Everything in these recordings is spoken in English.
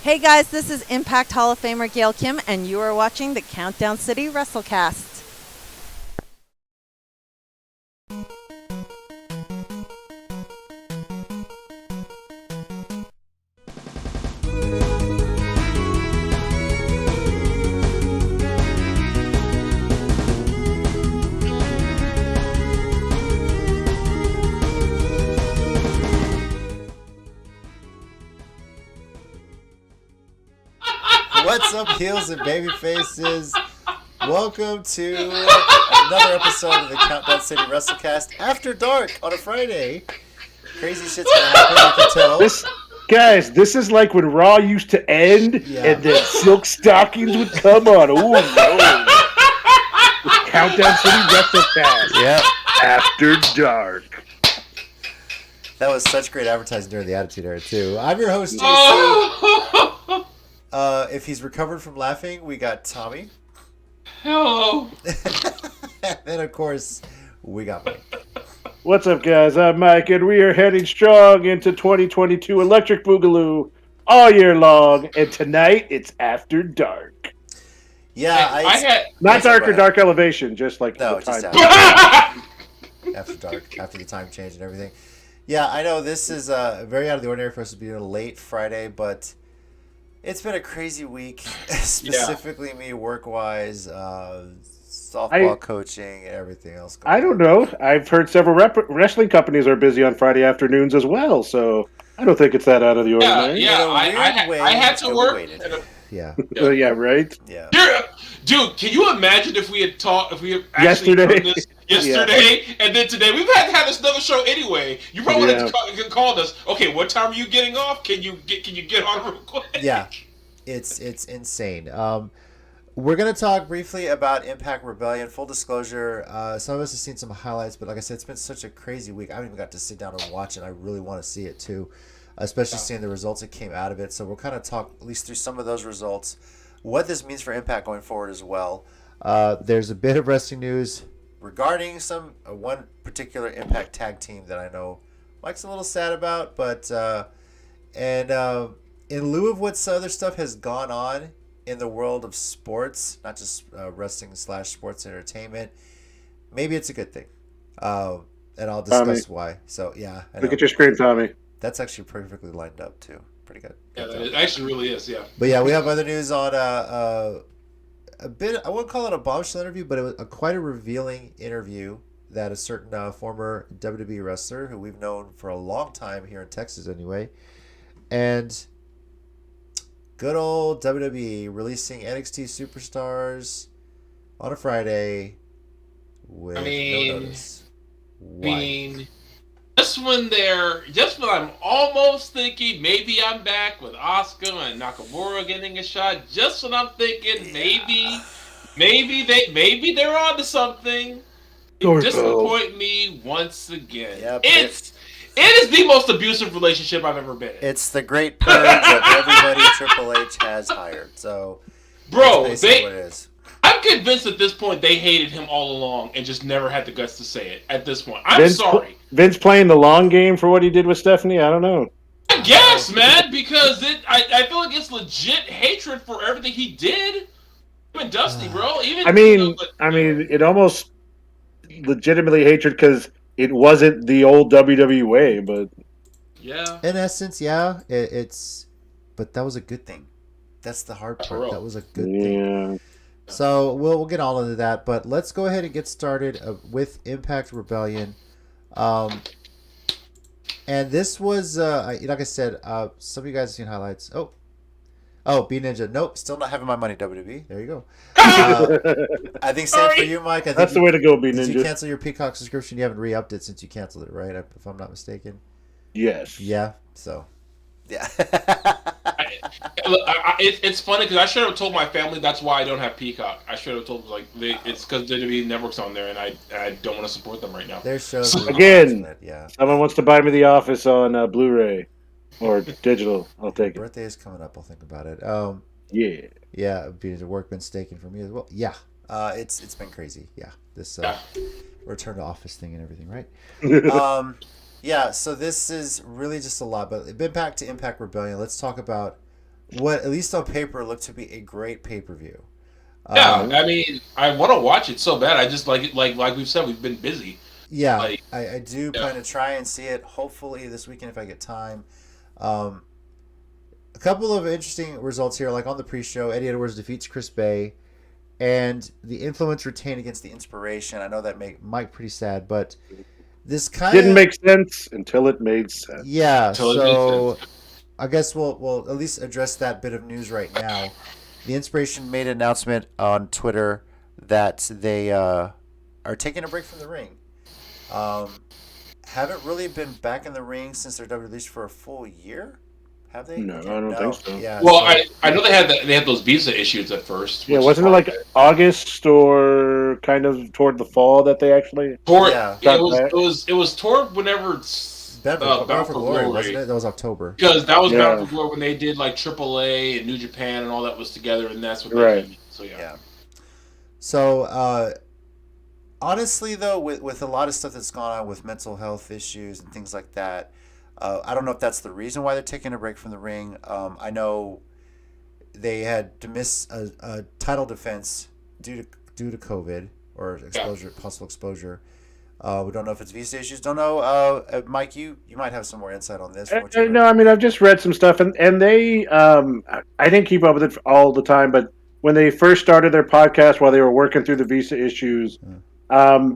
Hey guys, this is Impact Hall of Famer Gail Kim, and you are watching the Countdown City WrestleCast. What's up, heels and baby faces? Welcome to another episode of the Countdown City WrestleCast after dark on a Friday. Crazy shit's gonna happen, you can tell. This is like when Raw used to end and then silk stockings would come on. Oh no! The Countdown City WrestleCast. Yep. After dark. That was such great advertising during the Attitude Era too. I'm your host, JC. If he's recovered from laughing, we got Tommy. Hello. And then, of course, we got Mike. What's up, guys? I'm Mike, and we are heading strong into 2022 Electric Boogaloo all year long. And tonight, it's After Dark. Yeah, I had Not Dark or Dark Elevation, just like no, the just time. after dark, after the time change and everything. Yeah, I know this is very out of the ordinary for us to be on a late Friday, but it's been a crazy week, specifically me work-wise, softball coaching, and everything else. I don't know. I've heard several wrestling companies are busy on Friday afternoons as well, so I don't think it's that out of the ordinary. Yeah, I had to work. Yeah. Yeah, right? Yeah. Dude, can you imagine if we had actually Yesterday. done this yesterday, and then today? We've had this another show anyway. You probably would have called us. Okay, what time are you getting off? Can you get on real quick? Yeah, it's insane. We're gonna talk briefly about Impact Rebellion. Full disclosure, some of us have seen some highlights, but like I said, it's been such a crazy week. I haven't even got to sit down and watch it. I really want to see it too, especially seeing the results that came out of it. So we'll kind of talk at least through some of those results, what this means for Impact going forward as well. There's a bit of wrestling news regarding one particular Impact tag team that I know Mike's a little sad about, but in lieu of what other stuff has gone on in the world of sports, not just wrestling / sports entertainment, maybe it's a good thing, and I'll discuss why. So yeah, Look at your screen, Tommy. That's actually perfectly lined up too. Pretty good. Yeah, it actually really is. Yeah. But yeah, we have other news on a bit. I wouldn't call it a bombshell interview, but it was quite a revealing interview that a certain former WWE wrestler who we've known for a long time here in Texas, anyway, and good old WWE releasing NXT superstars on a Friday with no notice. Why? Just when I'm almost thinking maybe I'm back with Asuka and Nakamura getting a shot, just when I'm thinking maybe they're onto something, disappoint me once again. Yep. It is the most abusive relationship I've ever been in. It's the great purge of everybody Triple H has hired. So, bro, that's basically what it is. I'm convinced at this point they hated him all along and just never had the guts to say it. At this point, I'm sorry. Vince playing the long game for what he did with Stephanie. I don't know. I guess, man, because I feel like it's legit hatred for everything he did. Him and Dusty, bro. I mean, it almost legitimately hatred because it wasn't the old WWE way, but yeah. In essence, yeah, but that was a good thing. That's the hard part. That was a good thing. So we'll get all into that, but let's go ahead and get started with Impact Rebellion. And this was, like I said, some of you guys have seen highlights. Oh, B Ninja. Nope, still not having my money, WWE. There you go. I think same for you, Mike. That's the way to go, B Ninja. Did you cancel your Peacock subscription? You haven't re-upped it since you canceled it, right? If I'm not mistaken. Yes. Yeah. So, yeah. It's funny because I should have told my family that's why I don't have Peacock. I should have told them, it's because WWE Network's on there and I don't want to support them right now. Their shows again. Yeah. Someone wants to buy me The Office on Blu-ray or digital. I'll take it. Birthday is coming up. I'll think about it. Yeah. The work been staking for me as well. Yeah. It's been crazy. Yeah. This return to office thing and everything, right? Yeah. So this is really just a lot. But Impact to Impact Rebellion. Let's talk about what at least on paper looked to be a great pay-per-view. Yeah, I mean, I want to watch it so bad. I just like we've said, we've been busy. Yeah, Like, I do plan to try and see it. Hopefully this weekend if I get time. A couple of interesting results here, like on the pre-show, Eddie Edwards defeats Chris Bay, and the Influence retained against the Inspiration. I know that made Mike pretty sad, but this kind Didn't make sense until it made sense. Yeah, Until it made so sense. I guess we'll at least address that bit of news right now. The Inspiration made an announcement on Twitter that they are taking a break from the ring. Haven't really been back in the ring since their WWE release for a full year. Have they? No, I don't think so. Yeah. Well, so- I know they had those visa issues at first. Yeah, which wasn't it is like why- August or kind of toward the fall that they actually? toward, Yeah. it was toward whenever Bound for Glory, wasn't it? That was October. Because that was Yeah. Bound for Glory when they did like AAA and New Japan and all that was together, and that's what they Right. did. So yeah. Yeah. So honestly, though, with a lot of stuff that's gone on with mental health issues and things like that, I don't know if that's the reason why they're taking a break from the ring. I know they had to miss a title defense due to COVID or exposure, possible exposure. We don't know if it's visa issues. Don't know. Mike, you might have some more insight on this. from what you No, I mean I've just read some stuff, and they I didn't keep up with it all the time, but when they first started their podcast while they were working through the visa issues,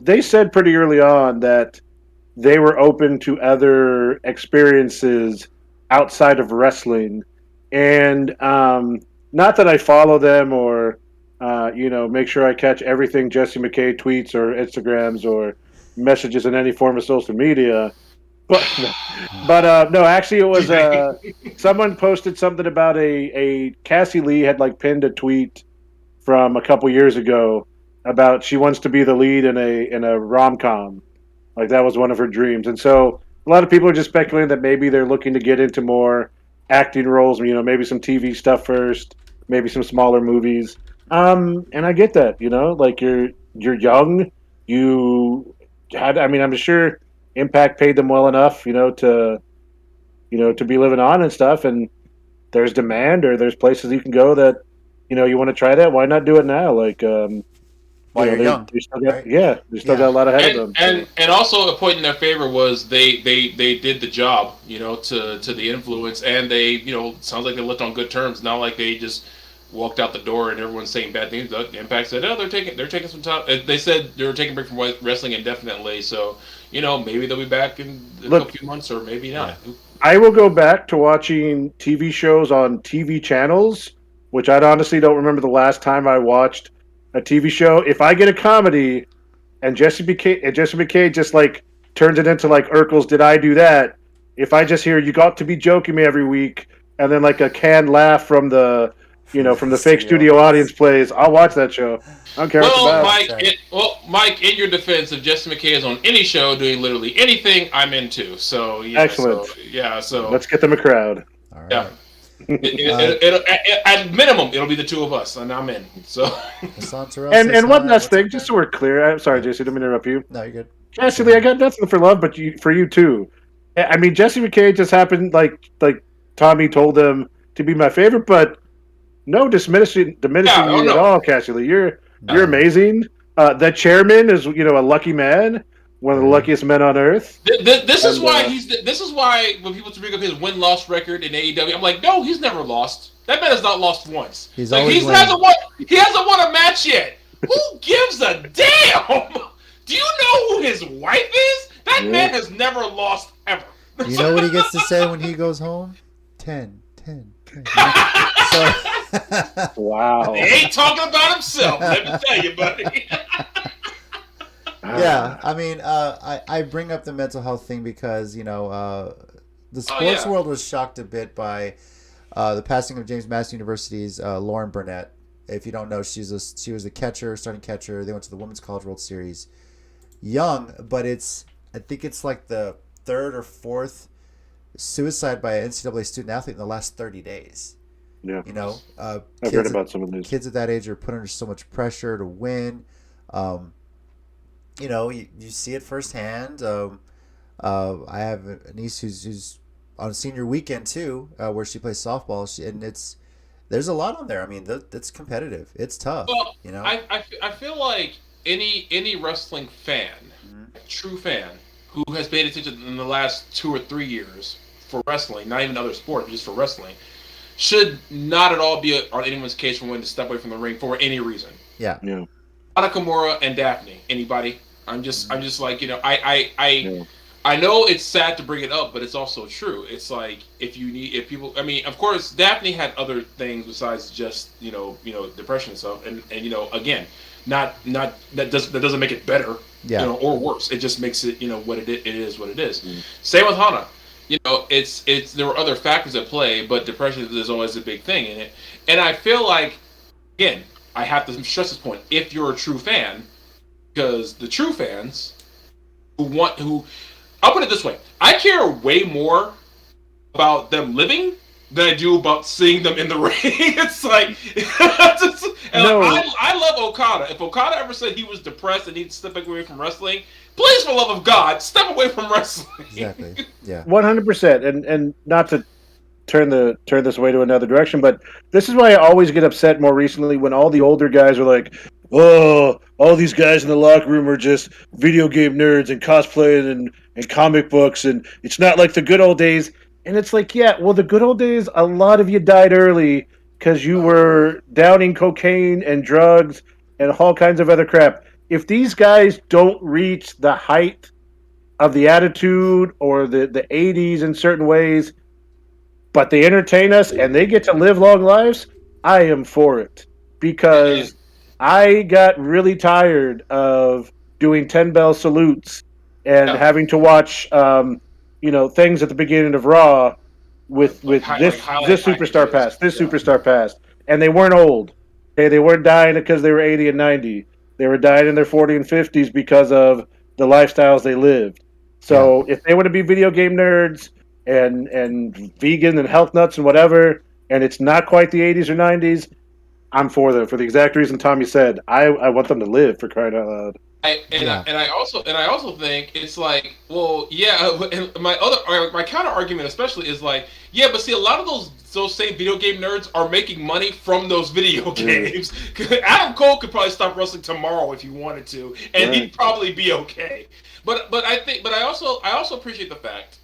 they said pretty early on that they were open to other experiences outside of wrestling, and not that I follow them or make sure I catch everything Jesse McKay tweets or Instagrams or messages in any form of social media. But no, actually, it was someone posted something about a Cassie Lee had like pinned a tweet from a couple years ago about she wants to be the lead in a rom-com, like that was one of her dreams, and so a lot of people are just speculating that maybe they're looking to get into more acting roles, maybe some TV stuff first, maybe some smaller movies. And I get that, like you're young, I'm sure Impact paid them well enough, to be living on and stuff, and there's demand or there's places you can go that, you want to try that. Why not do it now? Like, While you're young, they still got, right? they still got a lot ahead of them. And also a point in their favor was they did the job, to the Influence, and they, sounds like they left on good terms. Not like they just walked out the door and everyone's saying bad things. Impact said, they're taking some time. They said they were taking a break from wrestling indefinitely. So maybe they'll be back in a few months or maybe not. I will go back to watching TV shows on TV channels, which I honestly don't remember the last time I watched a TV show. If I get a comedy and Jesse McKay just like turns it into like Urkel's Did I Do That? If I just hear you got to be joking me every week and then like a canned laugh from the fake studio audience plays, I'll watch that show. I don't care what it's about. Mike, in your defense, if Jesse McKay is on any show doing literally anything, I'm into. So yeah, excellent. So let's get them a crowd. All right. Yeah. At minimum, it'll be the two of us, and I'm in. So. And one last thing, just so we're clear. I'm sorry, Jesse, didn't mean to interrupt you. No, you're good. Jesse Lee, I got nothing for love, but for you too. I mean, Jesse McKay just happened like Tommy told him to be my favorite, but no diminishing you at all, Cassie Lee. You're amazing. The chairman is a lucky man, one of the luckiest men on earth. This is why when people bring up his win-loss record in AEW, I'm like, no, he's never lost. That man has not lost once. He hasn't won a match yet. Who gives a damn? Do you know who his wife is? That man has never lost ever. You know what he gets to say when he goes home? 10. Wow. He ain't talking about himself, let me tell you, buddy. Yeah, I mean, I bring up the mental health thing because, the sports world was shocked a bit by the passing of James Madison University's Lauren Burnett. If you don't know, she was a catcher, starting catcher. They went to the Women's College World Series. Young, but I think it's like the third or fourth suicide by an NCAA student athlete in the last 30 days. Yeah. I've heard about some of these. Kids at that age are put under so much pressure to win. You see it firsthand. I have a niece who's on senior weekend too, where she plays softball. And it's there's a lot on there. I mean, that's competitive. It's tough. Well, You know. I feel like any wrestling fan, true fan, who has paid attention in the last 2 or 3 years for wrestling, not even other sports, but just for wrestling, should not at all be on anyone's case for wanting to step away from the ring for any reason. Yeah. Yeah. Nakamura and Daphne. Anybody? I'm just like, I know it's sad to bring it up, but it's also true. It's like if people, I mean, of course, Daphne had other things besides just depression and stuff, and again, not that doesn't make it better, or worse. It just makes it what it is what it is. Same with Hana. It's there were other factors at play, but depression is always a big thing in it, and I feel like, again, I have to stress this point: if you're a true fan, because the true fans who I'll put it this way: I care way more about them living than I do about seeing them in the ring. It's like, No. I love Okada. If Okada ever said he was depressed and he'd step away from wrestling, please, for the love of God, step away from wrestling. Exactly. Yeah. 100%, and not to turn this away to another direction, but this is why I always get upset more recently when all the older guys are like, "Oh, all these guys in the locker room are just video game nerds and cosplaying and comic books, and it's not like the good old days." And it's like, yeah, well, the good old days, a lot of you died early because you were downing cocaine and drugs and all kinds of other crap. If these guys don't reach the height of the attitude or the 80s in certain ways, but they entertain us and they get to live long lives, I am for it. Because I got really tired of doing 10 bell salutes and having to watch things at the beginning of Raw with this superstar pass, superstar pass, and they weren't old. Okay, they weren't dying because they were 80 and 90. They were dying in their 40 and 50s because of the lifestyles they lived. So if they want to be video game nerds and vegan and health nuts and whatever, and it's not quite the 80s or 90s, I'm for them for the exact reason Tommy said. I want them to live, for crying out loud. I also think it's like, well, yeah. And my counter argument especially is like, yeah, but see, a lot of those same video game nerds are making money from those video games. Adam Cole could probably stop wrestling tomorrow if he wanted to, and he'd probably be okay. But I also appreciate the fact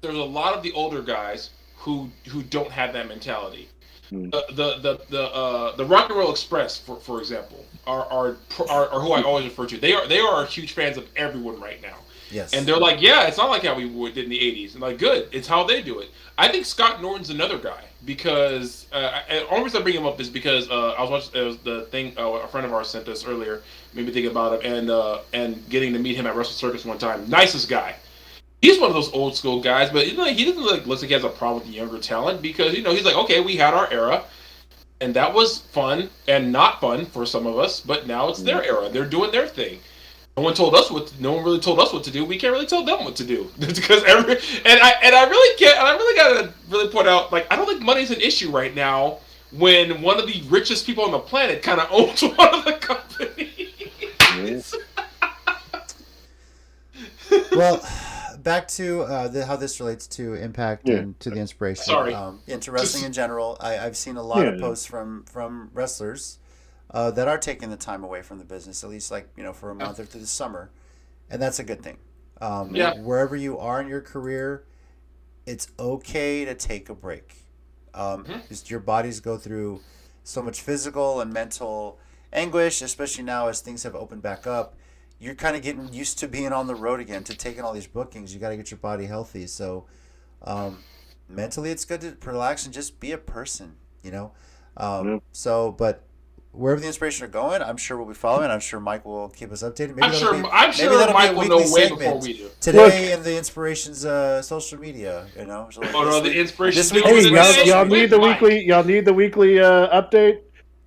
there's a lot of the older guys who don't have that mentality. The Rock and Roll Express, for example, are who I always refer to. They are huge fans of everyone right now. Yes. And they're like, yeah, it's not like how we did in the '80s. And like, good, it's how they do it. I think Scott Norton's another guy because the only reason I bring him up is because I was watching the thing a friend of ours sent us earlier, made me think about him, and getting to meet him at Wrestle Circus one time. Nicest guy. He's one of those old school guys, but he doesn't look like he has a problem with the younger talent because he's like, okay, we had our era, and that was fun and not fun for some of us, but now it's their era. They're doing their thing. No one really told us what to do. We can't really tell them what to do because I really gotta point out, like, I don't think money's an issue right now when one of the richest people on the planet kind of owns one of the companies. Well, back to how this relates to Impact and to the inspiration. Sorry. Into wrestling in general, I've seen a lot of posts from wrestlers that are taking the time away from the business, at least for a month or through the summer, and that's a good thing. Wherever you are in your career, it's okay to take a break. Just your bodies go through so much physical and mental anguish, especially now as things have opened back up. You're kind of getting used to being on the road again, to taking all these bookings. You got to get your body healthy. So mentally, it's good to relax and just be a person, So, but wherever the inspiration are going, I'm sure we'll be following. I'm sure Mike will keep us updated. I'm sure Mike will know way before we do. Today in the inspirations social media, So the inspirations. Hey, y'all need the weekly. Y'all need the weekly update.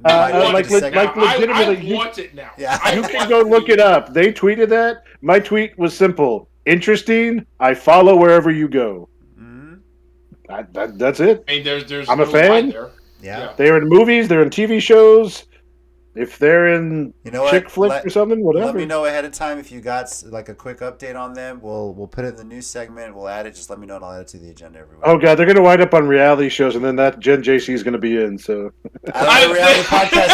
I legitimately, want it now. Yeah. You can go look it up. They tweeted that. My tweet was simple. Interesting. I follow wherever you go. That's it. I mean, there's I'm a fan. Yeah. They're in movies. They're in TV shows. if they're in chick flick or something, whatever. Let me know ahead of time if you got like a quick update on them. We'll put it in the news segment. We'll add it. Just let me know and I'll add it to the agenda every week. Oh god, they're gonna wind up on reality shows, and then that Jen JC is gonna be in. So I love the reality podcast,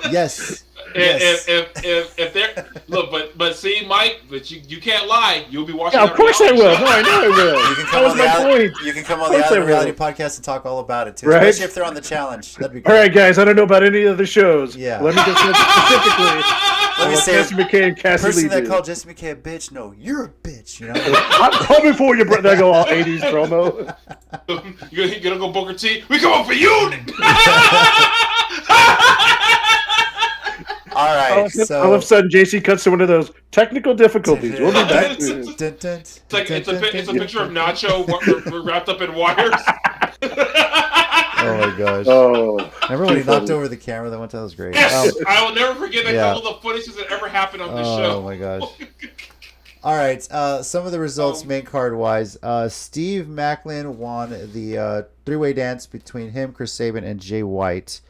baby. Yes. If they're look, but see, Mike, but you can't lie. You'll be watching. Yeah, of course I will. No, I know I will. You can come on the reality podcast and talk all about it too, right? especially if they're on the challenge. That'd be great. All right, guys. I don't know about any other shows. Yeah. Let me just say specifically. Let me say, Jesse McKay and Cassie person Lee that did. called Jesse McKay a bitch. No, you're a bitch. You know. I'm coming for you, bro. They go all '80s promo. You gonna go Booker T? We come up for you. All right, so all of a sudden, JC cuts to one of those technical difficulties. We'll be back. It's a picture of Nacho wrapped up in wires. Oh my gosh! Oh, remember when he knocked over the camera? That one time was great. Yes, I will never forget that. All the funniest that ever happened on this show. Oh my gosh! All right, some of the results, main card wise. Steve Macklin won the three-way dance between him, Chris Sabin, and Jay White.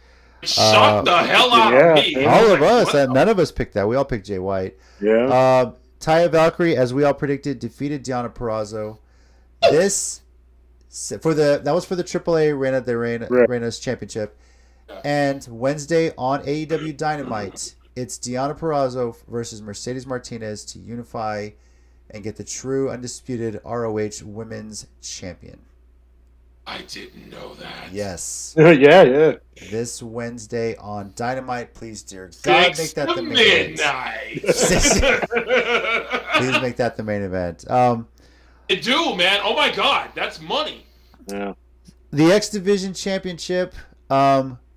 Shocked the hell out of me. All of us. None of us picked that. We all picked Jay White. Yeah. Taya Valkyrie, as we all predicted, defeated Deonna Purrazzo. That was for the AAA Reina's championship. And Wednesday on AEW Dynamite, it's Deonna Purrazzo versus Mercedes Martinez to unify and get the true undisputed ROH Women's Champion. I didn't know that. Yes. Yeah. This Wednesday on Dynamite, please, dear God, make that the main midnight. event. Please make that the main event. They do, man. Oh my God, that's money. Yeah. The X Division Championship,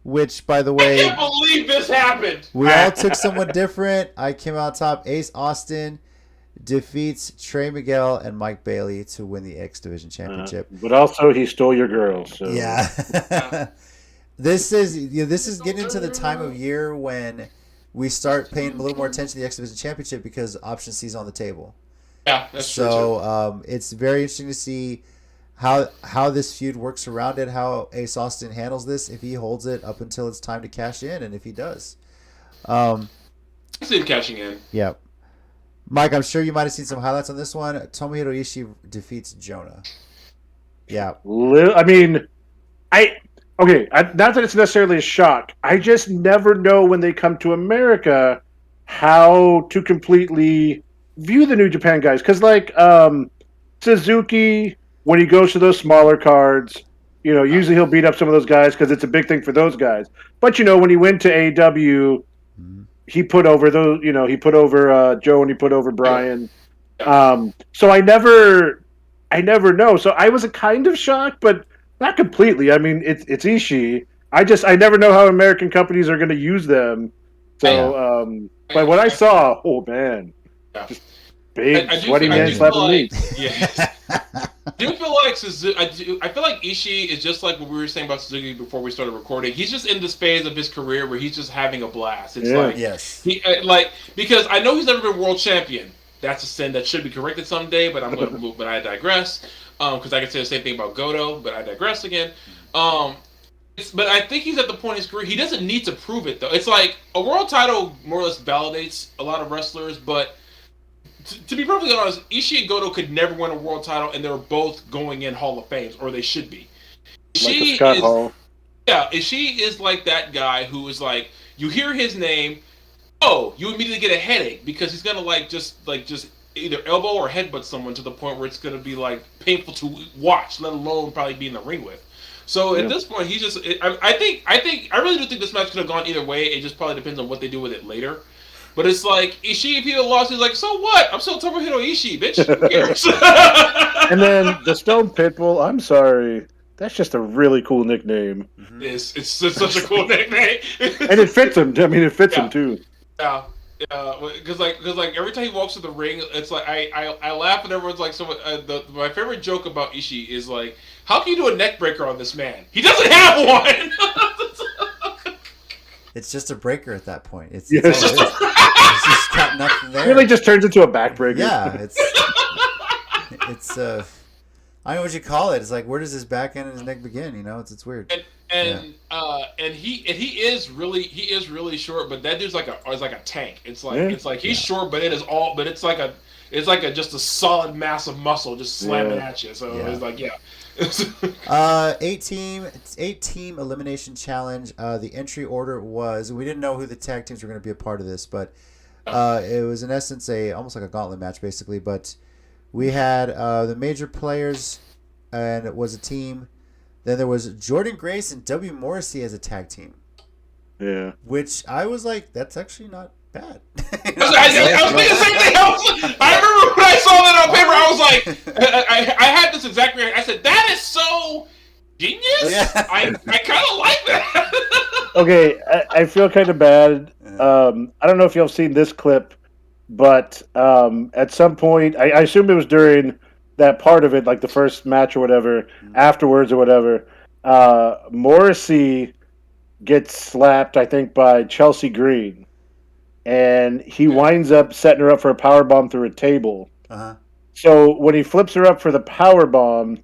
which, by the way, I can't believe this happened. We all took someone different. I came out top. Ace Austin defeats Trey Miguel and Mike Bailey to win the X Division Championship. But also, he stole your girl. So. Yeah. This is getting into the time of year when we start paying a little more attention to the X Division Championship because Option C is on the table. Yeah, that's true. So it's very interesting to see how this feud works around it, how Ace Austin handles this, if he holds it up until it's time to cash in, and if he does. I see him cashing in. Yeah. Mike, I'm sure you might have seen some highlights on this one. Tomohiro Ishii defeats Jonah. Yeah. Not that it's necessarily a shock. I just never know when they come to America how to completely view the New Japan guys. Because, Suzuki, when he goes to those smaller cards, usually he'll beat up some of those guys because it's a big thing for those guys. But, when he went to AEW, he put over those, he put over Joe and he put over Brian. So I never know. So I was kind of shocked, but not completely. I mean, it's Ishii. I never know how American companies are going to use them. So, but what I saw, oh man, just big sweaty man slapping me. Yeah. I do feel like I feel like Ishii is just like what we were saying about Suzuki before we started recording. He's just in this phase of his career where he's just having a blast. It's because I know he's never been world champion. That's a sin that should be corrected someday, but I'm going to move. But I digress. Because I could say the same thing about Goto, but I digress again. But I think he's at the point in his career he doesn't need to prove it though. It's like a world title more or less validates a lot of wrestlers, but to be perfectly honest, Ishii and Goto could never win a world title, and they're both going in Hall of Fames, or they should be. Like Scott Hall. Yeah, Ishii is like that guy who is like, you hear his name, you immediately get a headache because he's gonna just either elbow or headbutt someone to the point where it's gonna be like painful to watch, let alone probably be in the ring with. So at this point, he just I really do think this match could have gone either way. It just probably depends on what they do with it later. But it's like, Ishii, if he had lost, he's like, so what? I'm still Tomohiro Ishii, bitch. Who cares? And then the Stone Pitbull, I'm sorry. That's just a really cool nickname. It's such a cool nickname. And it fits him. I mean, it fits him, too. Yeah. Because every time he walks to the ring, it's like, I laugh and everyone's like, my favorite joke about Ishii is like, how can you do a neck breaker on this man? He doesn't have one! It's just a breaker at that point. It's just got nothing there. It really just turns into a backbreaker. Yeah, it's I don't know what you call it. It's like, where does his back end and his neck begin? It's weird. And he is really short, but that dude's like a tank. It's like he's short, but it's like just a solid mass of muscle just slamming at you. So it's like 8-team elimination challenge. The entry order was, we didn't know who the tag teams were going to be a part of this, but it was in essence almost like a gauntlet match basically. But we had the major players, and it was a team. Then there was Jordan Grace and W. Morrissey as a tag team. Yeah. Which I was like, that's actually not bad. I was thinking the same thing. I remember when I saw that on paper, I was like, I had this exact reaction. I said, that is so genius. Yeah. I kind of like that. Okay, I feel kind of bad. I don't know if y'all seen this clip, but at some point, I assume it was during that part of it, like the first match or whatever, afterwards or whatever, Morrissey gets slapped, I think, by Chelsea Green. And he winds up setting her up for a powerbomb through a table. Uh-huh. So when he flips her up for the powerbomb,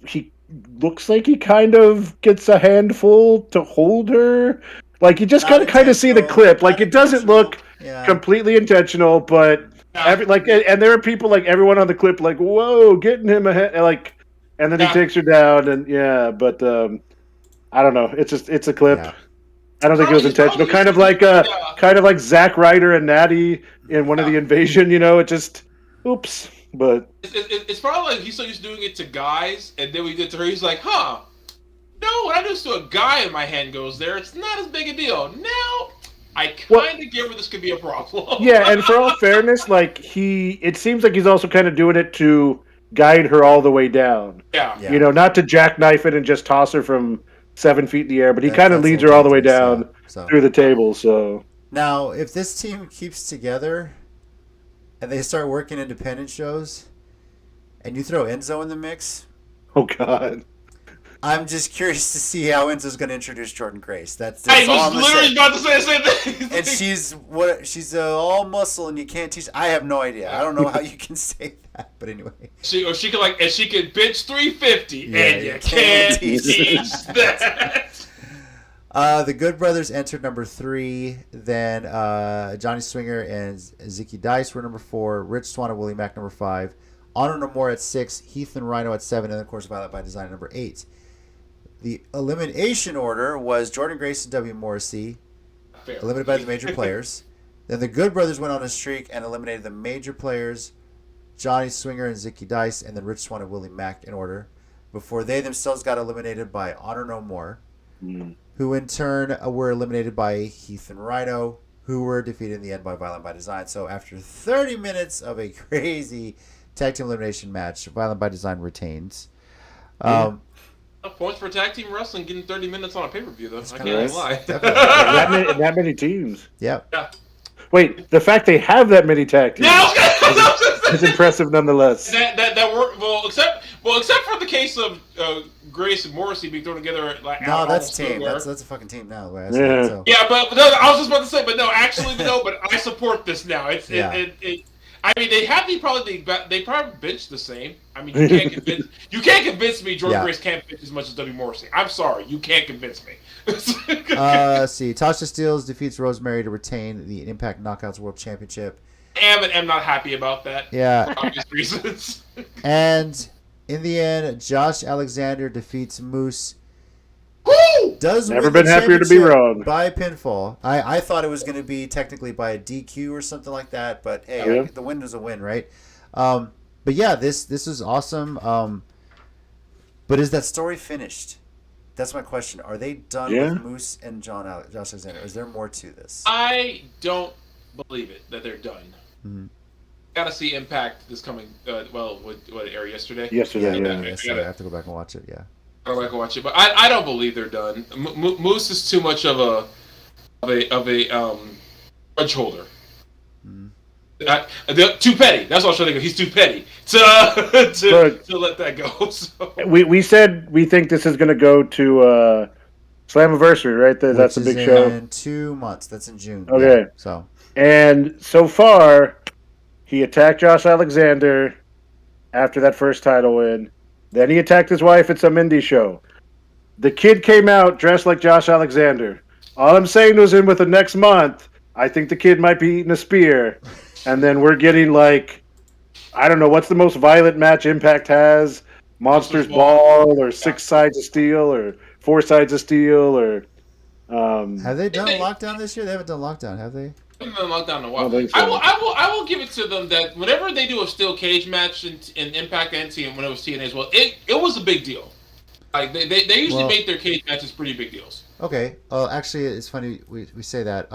he looks like he kind of gets a handful to hold her. Like, you just kind of see the clip. Like, it doesn't look completely intentional, but and there are people, like, everyone on the clip, like, whoa, getting him ahead, like, and then he takes her down, and but I don't know. It's a clip. Yeah. I don't think it was intentional. Kind of like Zack Ryder and Natty in one of the Invasion. It just oops. But it's probably like he's so used to doing it to guys, and then we get to her, he's like, huh. No, when I do this to a guy and my hand goes there, it's not as big a deal. Now, I kind of get where this could be a problem. Yeah, and for all fairness, like it seems like he's also kind of doing it to guide her all the way down. Yeah. Not to jackknife it and just toss her from 7 feet in the air, but he kind of leads her all the way down through the table. So now, if this team keeps together and they start working independent shows, and you throw Enzo in the mix, oh god. I'm just curious to see how Enzo's going to introduce Jordan Grace. That's I was literally about to say the same thing. And she's all muscle, and you can't teach. I have no idea. I don't know how you can say that, but anyway. She can bench 350, and you can't teach that. The Good Brothers entered number 3. Then Johnny Swinger and Zicky Dice were number 4. Rich Swann and Willie Mack number 5. Honor No More at 6. Heath and Rhino at 7. And of course, Violent by Design at number 8. The elimination order was Jordan Grace and W. Morrissey, eliminated by the major players. Then the Good Brothers went on a streak and eliminated the major players, Johnny Swinger and Zicky Dice, and then Rich Swann and Willie Mack in order, before they themselves got eliminated by Honor No More, who in turn were eliminated by Heath and Rhino, who were defeated in the end by Violent by Design. So after 30 minutes of a crazy tag team elimination match, Violent by Design retains. Points for tag team wrestling, getting 30 minutes on a pay-per-view, though. I can't lie. that many teams. Yep. Yeah. Wait, the fact they have that many tag teams is impressive nonetheless. That work except for the case of Grace and Morrissey being thrown together. No, that's team. That's a fucking team now. Yeah. So. Yeah, but no, I was just about to say, but no, actually, no, but I support this now. I mean, they probably bench the same. I mean, you can't convince me Jordan Grace can't bench as much as W. Morrissey. I'm sorry, you can't convince me. Let's see. Tasha Steelz defeats Rosemary to retain the Impact Knockouts World Championship. I'm not happy about that. Yeah. For obvious reasons. And in the end, Josh Alexander defeats Moose. Does never been happier to be wrong by pinfall. I thought it was going to be technically by a DQ or something like that, but hey, the win is a win, right? But yeah, this is awesome. But is that story finished? That's my question. Are they done with Moose and Josh Alexander? Is there more to this? I don't believe it that they're done. Mm-hmm. Gotta see Impact this coming. What aired yesterday? Yesterday, I have to go back and watch it. Yeah. I go back and watch it, but I don't believe they're done. Moose is too much of a grudge holder. Too petty. That's what I was trying to think of. He's too petty to let that go. So. We said we think this is going to go to Slammiversary, right? That's a big show. In 2 months. That's in June. Okay. Yeah, and so far, he attacked Josh Alexander after that first title win. Then he attacked his wife at some indie show. The kid came out dressed like Josh Alexander. All I'm saying was in with the next month, I think the kid might be eating a spear. And then we're getting like, I don't know, what's the most violent match Impact has? Monsters Ball or Six Sides of Steel or Four Sides of Steel or... Have they done Lockdown this year? They haven't done Lockdown, have they? Been lockdown in a I while. don't think so. I will give it to them that whenever they do a steel cage match in Impact and TNA, when it was TNA as well, it was a big deal. Like they usually make their cage matches pretty big deals. Okay. Actually, it's funny we say that.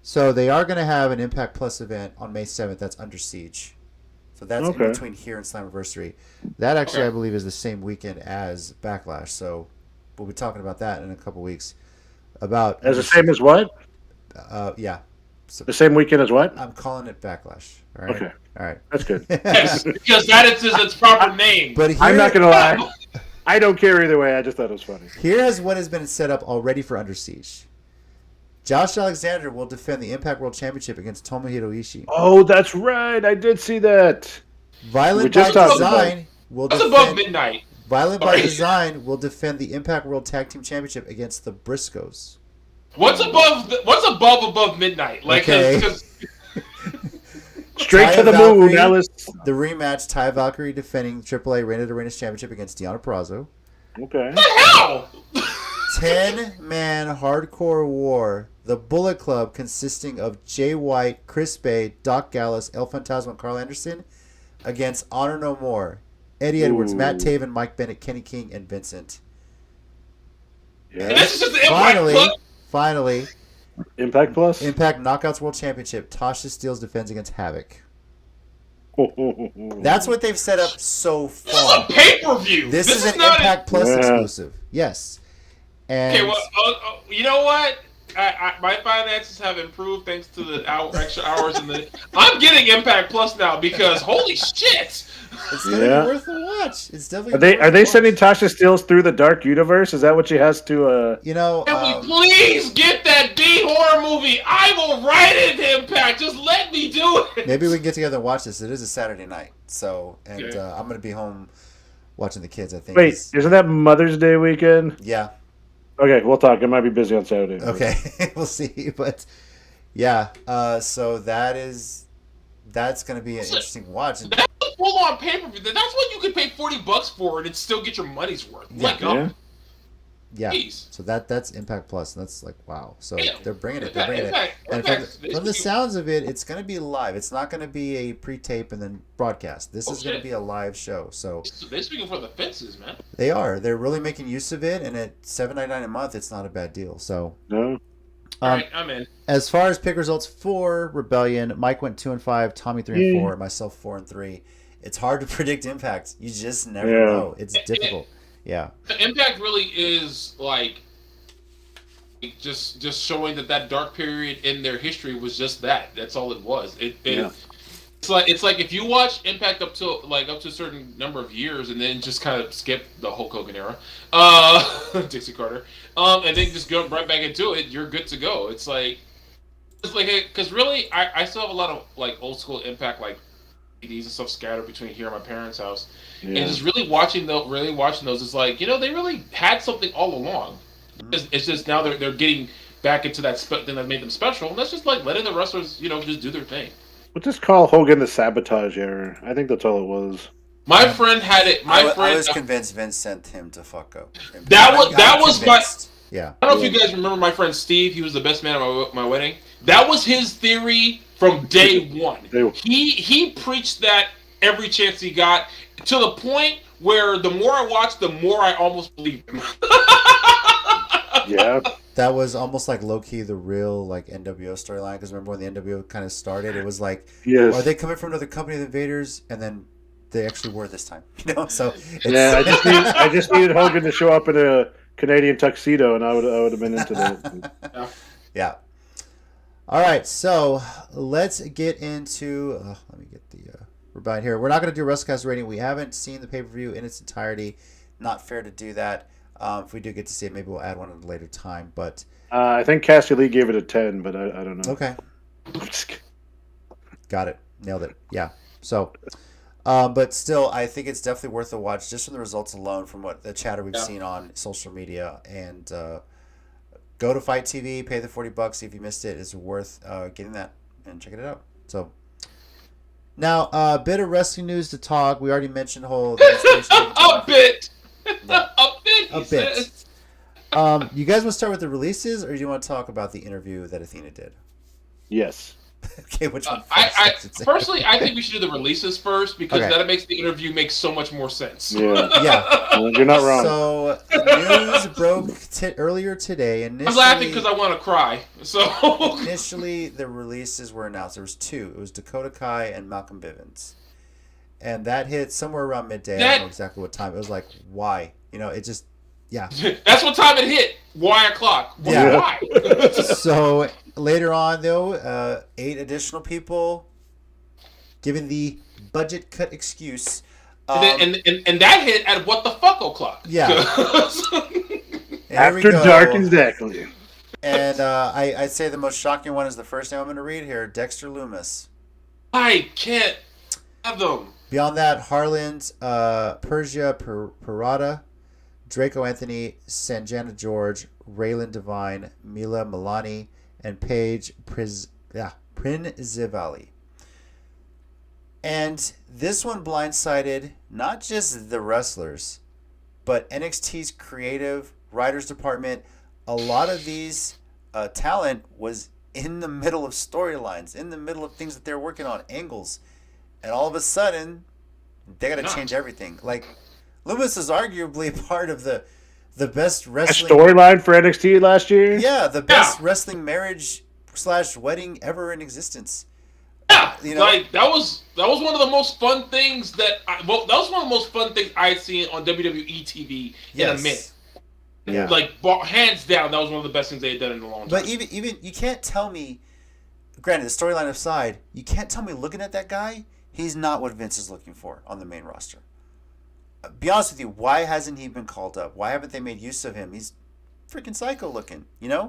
So they are going to have an Impact Plus event on May 7th. That's Under Siege. So that's in between here and Slammiversary. That actually, I believe, is the same weekend as Backlash. So we'll be talking about that in a couple weeks. About as the same as what? Yeah. So the same weekend as what? I'm calling it Backlash. All right. Okay. All right. That's good. Yes, because that is its proper name. But here, I'm not going to lie. I don't care either way. I just thought it was funny. Here's what has been set up already for Under Siege. Josh Alexander will defend the Impact World Championship against Tomohiro Ishii. Oh, that's right. I did see that. Violent by Design will That's defend... above midnight. Violent by Design will defend the Impact World Tag Team Championship against the Briscoes. What's above midnight? Like, Okay. cause Straight Taya to the Valkyrie, moon. Now let's... The rematch, Ty Valkyrie defending AAA Reina de Reinas Championship against Deonna Purrazzo. Okay. how? 10-man hardcore war. The Bullet Club, consisting of Jay White, Chris Bay, Doc Gallows, El Fantasma, and Carl Anderson, against Honor No More, Eddie Edwards, Matt Taven, Mike Bennett, Kenny King, and Vincent. Yeah. This is just the Impact Finally, Impact Plus? Impact Knockouts World Championship, Tasha Steelz defends against Havoc. That's what they've set up so This is far. a pay-per-view. This is an not Impact Plus exclusive. Yes. And Okay, well, you know what? My finances have improved thanks to the extra hours in the. I'm getting Impact Plus now because holy shit! it's definitely worth a watch. It's definitely. Are they sending Tasha Steelz through the Dark Universe? Is that what she has to? You know. Can we please get that B horror movie? I will write it, Impact. Just let me do it. Maybe we can get together and watch this. It is a Saturday night, so I'm gonna be home watching the kids. I think. Wait, isn't that Mother's Day weekend? Yeah. Okay, we'll talk. I might be busy on Saturday. Okay, we'll see. But yeah, so that's going to be an interesting watch. That's a full-on pay-per-view. That's what you could pay $40 for and still get your money's worth. Yeah. Jeez. So that's Impact Plus, and that's like wow. So they're bringing it. Impact, And from the sounds of it, it's going to be live. It's not going to be a pre-tape and then broadcast. This is going to be a live show. So they're speaking for the fences, man. they are. They're really making use of it, and at $7.99 a month, it's not a bad deal. So No. All right, I'm in. As far as pick results for Rebellion, Mike went 2-5, Tommy 3-4, myself 4-3. It's hard to predict Impact. You just never know. It's difficult. Yeah. Impact really is like just showing that dark period in their history was just that. That's all it was. It's like if you watch Impact up to a certain number of years and then just kind of skip the Hulk Hogan era, Dixie Carter, and then just go right back into it, you're good to go. It's like because really I still have a lot of like old school Impact like CDs and stuff scattered between here and my parents' house, and just really watching those is like they really had something all along. It's just now they're getting back into that thing that made them special, and that's just like letting the wrestlers just do their thing. We'll just call Hogan the sabotage error. I think that's all it was. My friend had it. I was convinced Vince sent him to fuck up. That was my. Yeah. I don't know if you guys remember my friend Steve. He was the best man at my wedding. That was his theory from day one. He preached that every chance he got to the point where the more I watched, the more I almost believed him. Yeah. That was almost like low-key the real like NWO storyline, because remember when the NWO kind of started, it was like, are they coming from another company, the Invaders? And then they actually were this time. So I just needed Hogan to show up in a Canadian tuxedo, and I would have been into that. Yeah. All right, so let's get into. Let me get the Rebellion here. We're not going to do WrestleCast rating. We haven't seen the pay-per-view in its entirety. Not fair to do that. If we do get to see it, maybe we'll add one at a later time. But I think Cassie Lee gave it a 10, but I don't know. Okay. Got it. Nailed it. Yeah. So But still, I think it's definitely worth a watch just from the results alone, from what the chatter we've seen on social media. And go to Fight TV, pay the $40 if you missed it. It's worth getting that and checking it out. So now, a bit of wrestling news to talk. We already mentioned whole a bit. Yeah. A bit. You guys want to start with the releases, or do you want to talk about the interview that Athena did? Yes. Okay, which one? I personally, I think we should do the releases first because Okay. that makes the interview make so much more sense. Yeah. Yeah. Well, you're not wrong. So news broke earlier today. Initially, I'm laughing because I want to cry. So initially, the releases were announced. There was two. It was Dakota Kai and Malcolm Bivens, and that hit somewhere around midday. I don't know exactly what time. It was like, why? It just, yeah. that's what time it hit. Why o'clock? Yeah. Why? So later on, though, 8 additional people giving the budget cut excuse. And that hit at what the fuck o'clock? Yeah. After dark, exactly. And I'd say the most shocking one is the first name I'm going to read here, Dexter Loomis. I can't have them. Beyond that, Harlan's Persia Parada, Draco Anthony, Sanjana George, Raylan Devine, Mila Milani, and Paige Prinzivali. And this one blindsided not just the wrestlers, but NXT's creative writers department. A lot of these talent was in the middle of storylines, in the middle of things that they're working on, angles. And all of a sudden, they got to change everything. Like, Loomis is arguably part of the best wrestling storyline for NXT last year. Yeah, the best wrestling marriage / wedding ever in existence. Yeah, like that was one of the most fun things that was one of the most fun things I'd seen on WWE TV in a minute. Yeah, like hands down, that was one of the best things they had done in a long time. But even you can't tell me. Granted, the storyline aside, you can't tell me looking at that guy, he's not what Vince is looking for on the main roster. Be honest with you, why hasn't he been called up? Why haven't they made use of him? He's freaking psycho looking, Yeah.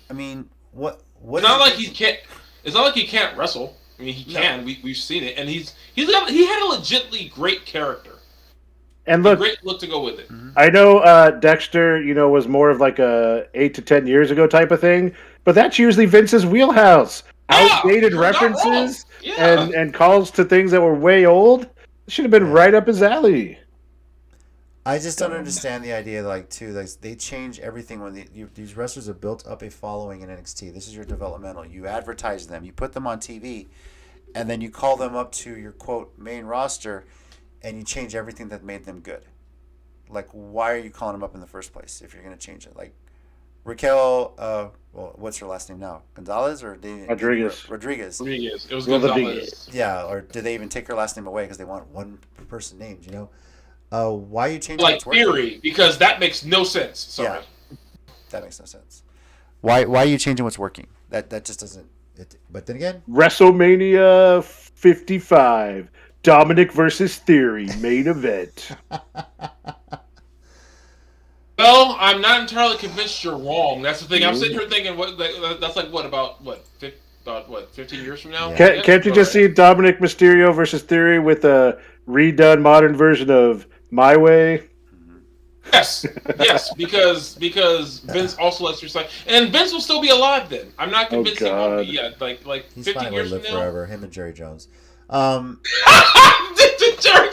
I mean, what? It's not like he can't. It's not like he can't wrestle. I mean, he can. We've seen it, and he had a legitimately great character. And look, a great look to go with it. I know Dexter, was more of like a 8 to 10 years ago type of thing, but that's usually Vince's wheelhouse. Outdated references and calls to things that were way old. Should have been right up his alley. I just don't understand the idea, they change everything when these wrestlers have built up a following in NXT. This is your developmental. You advertise them, you put them on TV, and then you call them up to your, quote, main roster, and you change everything that made them good. Like, why are you calling them up in the first place if you're going to change it? Like, Raquel, what's her last name now? Gonzalez or Rodriguez? Rodriguez. It was Gonzalez. Yeah, or did they even take her last name away because they want one person named, why are you changing like theory? Because that makes no sense. Sorry. Yeah, that makes no sense. Why are you changing what's working? That just doesn't. But then again, WrestleMania 55, Dominic versus Theory main event. Well, I'm not entirely convinced you're wrong. That's the thing. I'm sitting here thinking, that's like about 15 years from now? Yeah. Can't you just see Dominic Mysterio versus Theory with a redone modern version of My Way? Yes, because Vince also lets your side, and Vince will still be alive then. I'm not convinced he won't be. Yeah, like he's 15 years from now. Forever. Him and Jerry Jones. Jerry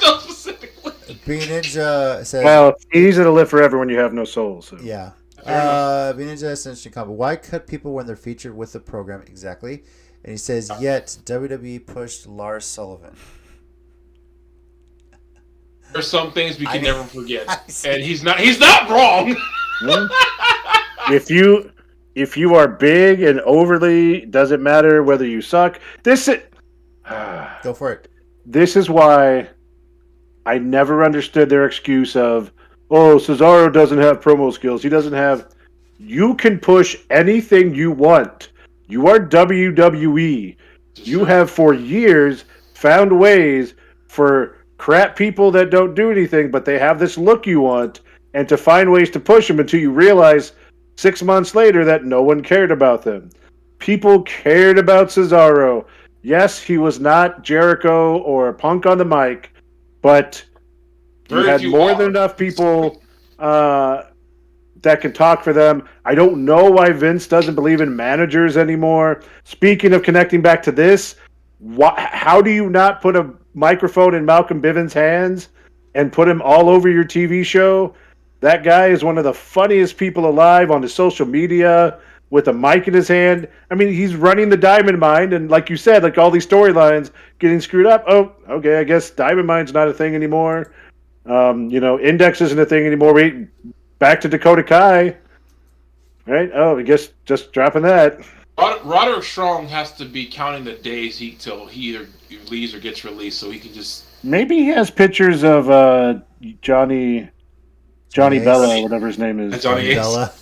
Jones specifically. B Ninja says, "Well, it's easy to live forever when you have no soul." So. Yeah. B Ninja has an interesting comment. Why cut people when they're featured with the program? Exactly. And he says, yet WWE pushed Lars Sullivan. There's some things we can never forget, and he's not wrong. If you are big and overly, doesn't matter whether you suck. Go for it. This is why I never understood their excuse of, Cesaro doesn't have promo skills. He doesn't have. You can push anything you want. You are WWE. You have for years found ways for crap people that don't do anything, but they have this look you want, and to find ways to push them until you realize 6 months later that no one cared about them. People cared about Cesaro. Yes, he was not Jericho or Punk on the mic, but you Very had few more are. than enough people that can talk for them. I don't know why Vince doesn't believe in managers anymore. Speaking of connecting back to this, how do you not put a microphone in Malcolm Bivens' hands and put him all over your TV show? That guy is one of the funniest people alive on the social media with a mic in his hand. I mean, he's running the diamond mine, and like you said, like all these storylines getting screwed up. Oh, okay, I guess diamond mine's not a thing anymore. Index isn't a thing anymore. Back to Dakota Kai, right? Oh, I guess just dropping that. Roderick Strong has to be counting the days till he either leaves or gets released, so he can just. Maybe he has pictures of Johnny Bella, Ace. whatever his name is. Johnny Ace. Bella.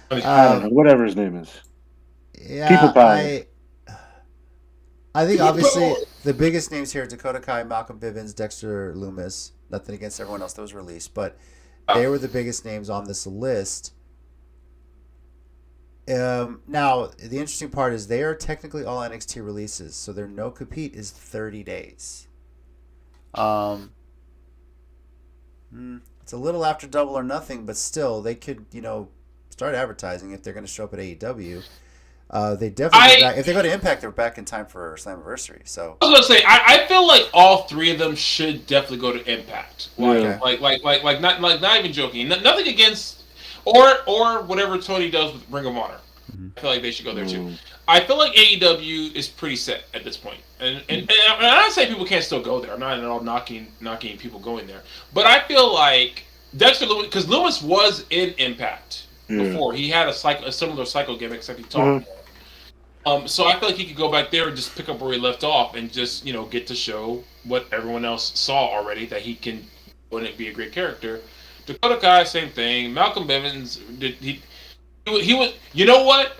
I don't know, whatever his name is. Yeah, People power. I think obviously the biggest names here: Dakota Kai, Malcolm Bivens, Dexter Loomis. Nothing against everyone else that was released, but they were the biggest names on this list. Now the interesting part is they are technically all NXT releases, so their no compete is 30 days. It's a little after Double or Nothing, but still they could start advertising if they're going to show up at AEW. They definitely if they go to Impact, they're back in time for Slammiversary. So I was gonna say I feel like all three of them should definitely go to Impact. Like not even joking. Nothing against or whatever Tony does with Ring of Honor. Mm-hmm. I feel like they should go there too. I feel like AEW is pretty set at this point, and I'm not saying people can't still go there. I'm not at all knocking people going there, but I feel like Dexter Lewis, because Lewis was in Impact before. He had a similar psycho gimmick, except he talked more. So I feel like he could go back there and just pick up where he left off, and just get to show what everyone else saw already, that he can wouldn't be a great character. Dakota Kai, same thing. Malcolm Bivens, he was. You know what?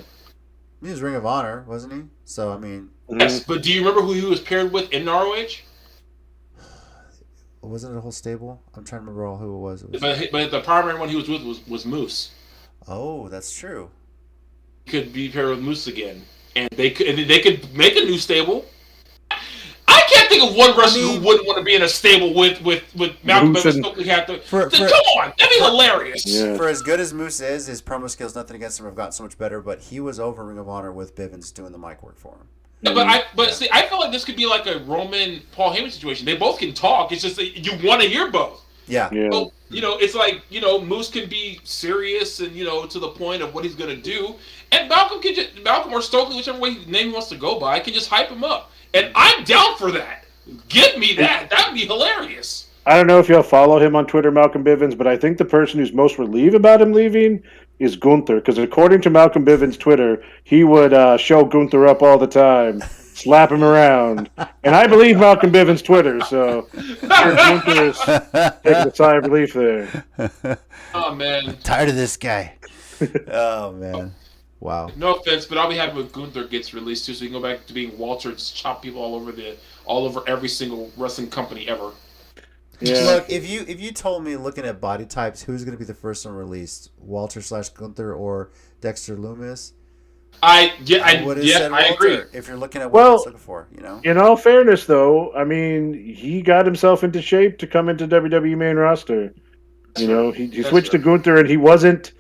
he was Ring of Honor, wasn't he? So I mean, Yes, but do you remember who he was paired with in ROH? wasn't it a whole stable? I'm trying to remember who it was. But the primary one he was with was Moose. Oh, that's true. He could be paired with Moose again, and they could make a new stable. I can't think of one wrestler who wouldn't want to be in a stable with Malcolm Bivens. Come on, that'd be hilarious. Yeah. For as good as Moose is, his promo skills, nothing against him, have gotten so much better. But he was over Ring of Honor with Bivens doing the mic work for him. See, I feel like this could be like a Roman Paul Heyman situation. They both can talk. It's just that you want to hear both. Yeah. So, it's like, Moose can be serious and, to the point of what he's going to do. And Malcolm or Stokely, whichever way name he wants to go by, can just hype him up. And I'm down for that. Give me that. That would be hilarious. I don't know if y'all follow him on Twitter, Malcolm Bivens, but I think the person who's most relieved about him leaving is Gunther. Because according to Malcolm Bivens' Twitter, he would show Gunther up all the time, slap him around. And I believe Malcolm Bivens' Twitter, so Gunther is taking a sigh of relief there. Oh, man. I'm tired of this guy. Oh, man. Wow. No offense, but I'll be happy when Gunther gets released too, so he can go back to being Walter and just chop people all over every single wrestling company ever. Yeah. Look, if you told me looking at body types, who's going to be the first one released, Walter / Gunther or Dexter Loomis? I agree. If you're looking at what he's looking for, In all fairness, though, I mean, he got himself into shape to come into WWE main roster. He switched to Gunther, and he wasn't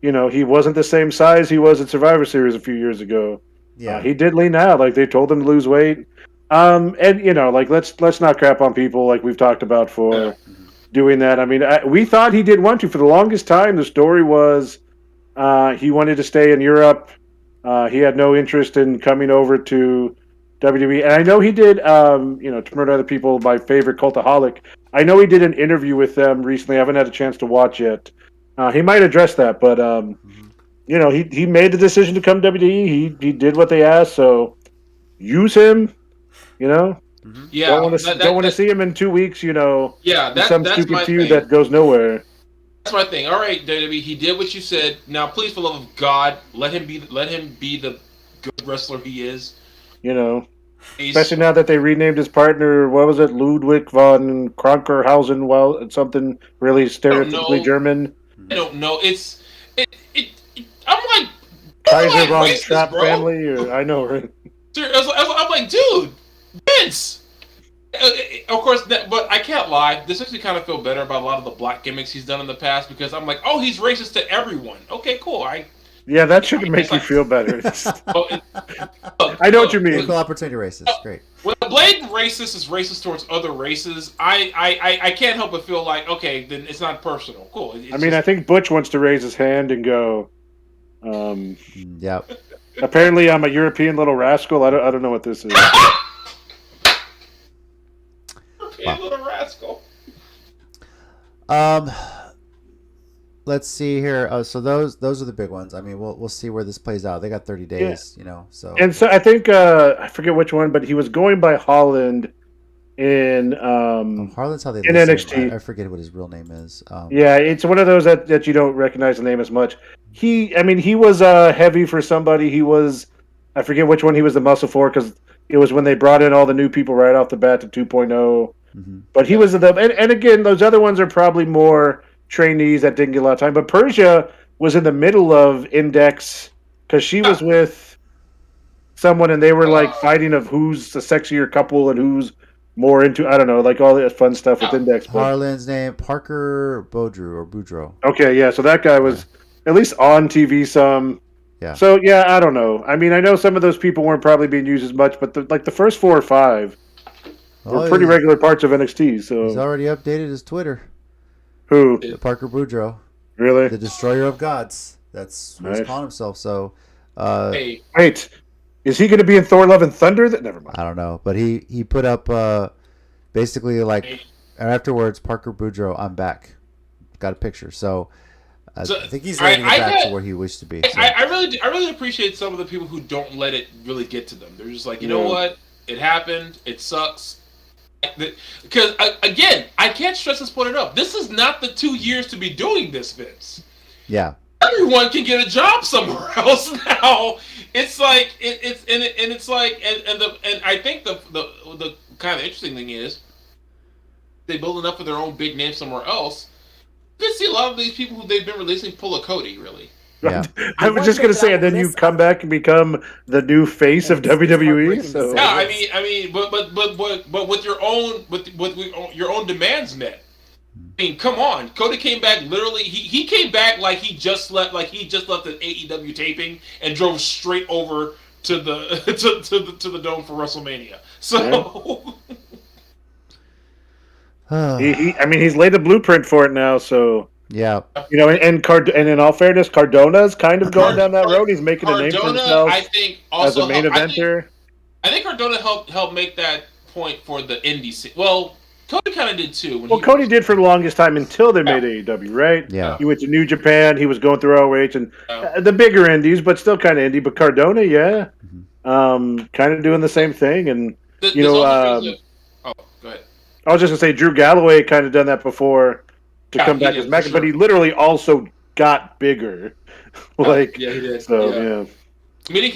the same size he was at Survivor Series a few years ago. Yeah, he did lean out. Like they told him to lose weight. Let's not crap on people like we've talked about for doing that. I mean, we thought he did want to for the longest time. The story was he wanted to stay in Europe. He had no interest in coming over to WWE. And I know he did, to murder other people, my favorite Cultaholic. I know he did an interview with them recently. I haven't had a chance to watch it. He might address that, but he made the decision to come to WWE. He did what they asked, so use him. Yeah, don't want to see him in 2 weeks. Some stupid feud that goes nowhere. That's my thing. All right, WWE, he did what you said. Now, please, for the love of God, let him be the good wrestler he is. Especially now that they renamed his partner. What was it, Ludwig von Kronkerhausen? Well, something really stereotypically German. I don't know. I'm like Kaiser von Trapp family. I know, right? I'm like, dude, Vince. Of course, but I can't lie. This makes me kind of feel better about a lot of the black gimmicks he's done in the past because I'm like, oh, he's racist to everyone. Okay, cool. Yeah, that shouldn't make you feel better. I know what you mean. Equal opportunity racist. Great. When a blatant racist is racist towards other races, I can't help but feel like, okay, then it's not personal. Cool. I think Butch wants to raise his hand and go. Yep. Apparently, I'm a European little rascal. I don't know what this is. Little rascal. Let's see here. Oh, so those are the big ones. I mean, we'll see where this plays out. They got 30 days, So and so I think I forget which one, but he was going by Holland in Harlan's how they in list him. NXT. I forget what his real name is. Yeah, it's one of those that you don't recognize the name as much. He was heavy for somebody. He was, I forget which one he was the muscle for because it was when they brought in all the new people right off the bat to 2.0. But he was and again, those other ones are probably more trainees that didn't get a lot of time. But Persia was in the middle of Index because she was with someone and they were like fighting of who's the sexier couple and who's more into, I don't know, like all that fun stuff with Index. Harlan's name, Parker Boudreaux. Okay, yeah, so that guy was at least on TV some. Yeah. So, yeah, I don't know. I mean, I know some of those people weren't probably being used as much, but the first 4 or 5 were pretty regular parts of NXT. So he's already updated his Twitter. Who? Parker Boudreaux. Really? The Destroyer of Gods. That's what he's calling himself. So, Hey. Wait, is he going to be in Thor: Love and Thunder? Never mind. I don't know, but he put up basically like afterwards, Parker Boudreaux, I'm back. Got a picture. So I think he's ready to get back to where he wished to be. So. I really appreciate some of the people who don't let it really get to them. They're just like, you know what? It happened. It sucks. Because, again, I can't stress this point enough. This is not the 2 years to be doing this, Vince. Yeah. Everyone can get a job somewhere else now. It's like and I think the kind of interesting thing is they build enough of their own big name somewhere else. You can see a lot of these people who they've been releasing pull a Cody, really. Yeah. I was just going to say, and then you come back and become the new face of WWE. So yeah, I mean, but with your own with your own demands met. I mean, come on. Cody came back literally. He came back like he just left an AEW taping and drove straight over to the to the dome for WrestleMania. So he's laid the blueprint for it now. So yeah, and in all fairness, Cardona's kind of going down that road. He's making a name for himself. I think also as a main eventer. I think Cardona helped make that point for the indie scene. Well, Cody kind of did too. Cody did for the longest time until they made AEW, right? Yeah. He went to New Japan. He was going through ROH and the bigger indies, but still kind of indie. But Cardona, yeah, kind of doing the same thing. And go ahead. I was just gonna say Drew Galloway kind of done that before to come back as Mac, but he literally also got bigger. Yeah, he did. So yeah. Meeting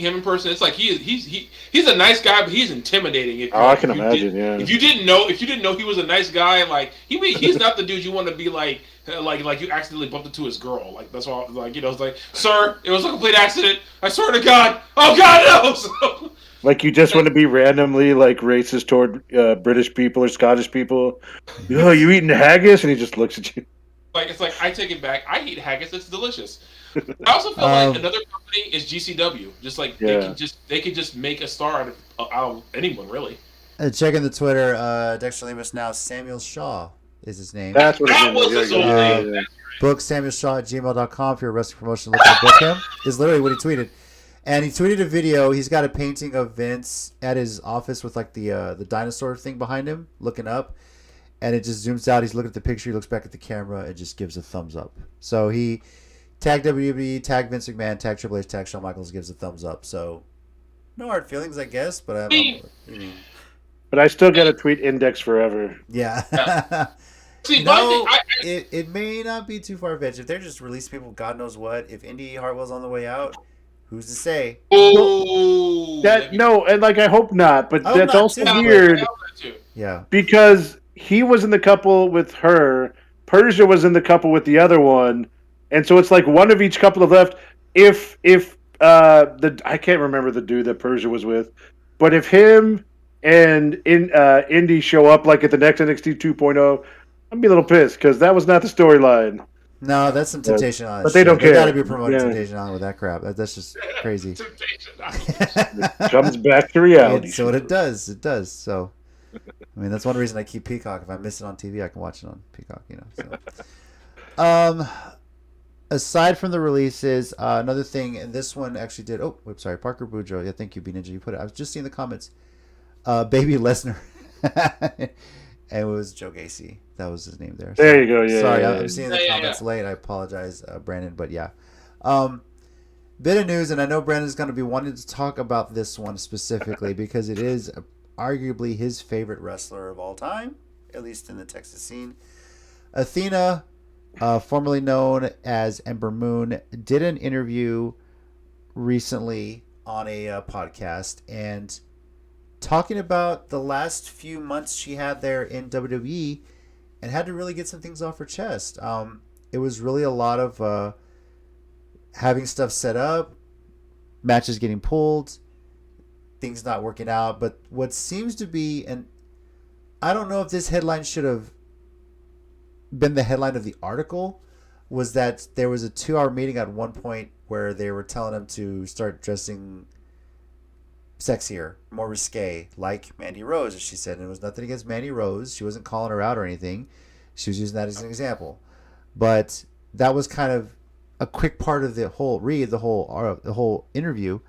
him in person, it's like he's a nice guy, but he's intimidating. I can imagine. If you didn't know he was a nice guy, like he's not the dude you want to be like you accidentally bumped into his girl. Like that's all. Like it's like, sir, it was a complete accident. I swear to God. Oh God, no. So, like you just want to be randomly like racist toward British people or Scottish people. Oh, you eating haggis? And he just looks at you. Like it's like I take it back. I eat haggis. It's delicious. I also feel like another company is GCW. Just like they can just make a star out of anyone really. Checking the Twitter, Dexter Lemus now Samuel Shaw is his name. That's what that was his old name. Book SamuelShaw@gmail.com if you're a wrestling promotion looking to book him. Is literally what he tweeted. And he tweeted a video. He's got a painting of Vince at his office with like the dinosaur thing behind him, looking up, and it just zooms out. He's looking at the picture. He looks back at the camera and just gives a thumbs up. So he tagged WWE, tagged Vince McMahon, tagged Triple H, tagged Shawn Michaels, gives a thumbs up. So no hard feelings, I guess. But But I still got to tweet Index forever. Yeah. See, it may not be too far fetched if they're just releasing people. God knows what. If Indy Hartwell's on the way out. Who's to say? Oh, and like I hope not, but that's also weird. Yeah, because he was in the couple with her, Persia was in the couple with the other one, and so it's like one of each couple have left. If I can't remember the dude that Persia was with, but if him and Indy show up like at the next NXT 2.0, I'd be a little pissed because that was not the storyline. No, that's some Temptation Island. But they shit. don't They got to care. be promoting Yeah. Temptation Island with that crap. That's just crazy. Temptation. Comes back to reality. So what it does. It does. So, I mean, that's one reason I keep Peacock. If I miss it on TV, I can watch it on Peacock. So. Aside from the releases, another thing, and this one actually did. Oh, whoops, sorry, Parker Boudreaux. Yeah, thank you, B Ninja. You put it. I was just seeing the comments. Baby Lesnar, and it was Joe Gacy. That was his name there. So, There you go. Yeah. sorry, yeah, I'm seeing the Yeah, comments yeah. late. I apologize, Brandon, but yeah. Bit of news, and I know Brandon's going to be wanting to talk about this one specifically because it is arguably his favorite wrestler of all time, at least in the Texas scene. Athena, formerly known as Ember Moon, did an interview recently on a podcast and talking about the last few months she had there in WWE and had to really get some things off her chest. It was really a lot of having stuff set up, matches getting pulled, things not working out. But what seems to be, and I don't know if this headline should have been the headline of the article, was that there was a 2-hour meeting at one point where they were telling him to start dressing sexier, more risque, like Mandy Rose, as she said. And it was nothing against Mandy Rose. She wasn't calling her out or anything. She was using that as an example. But that was kind of a quick part of the whole read, the whole interview.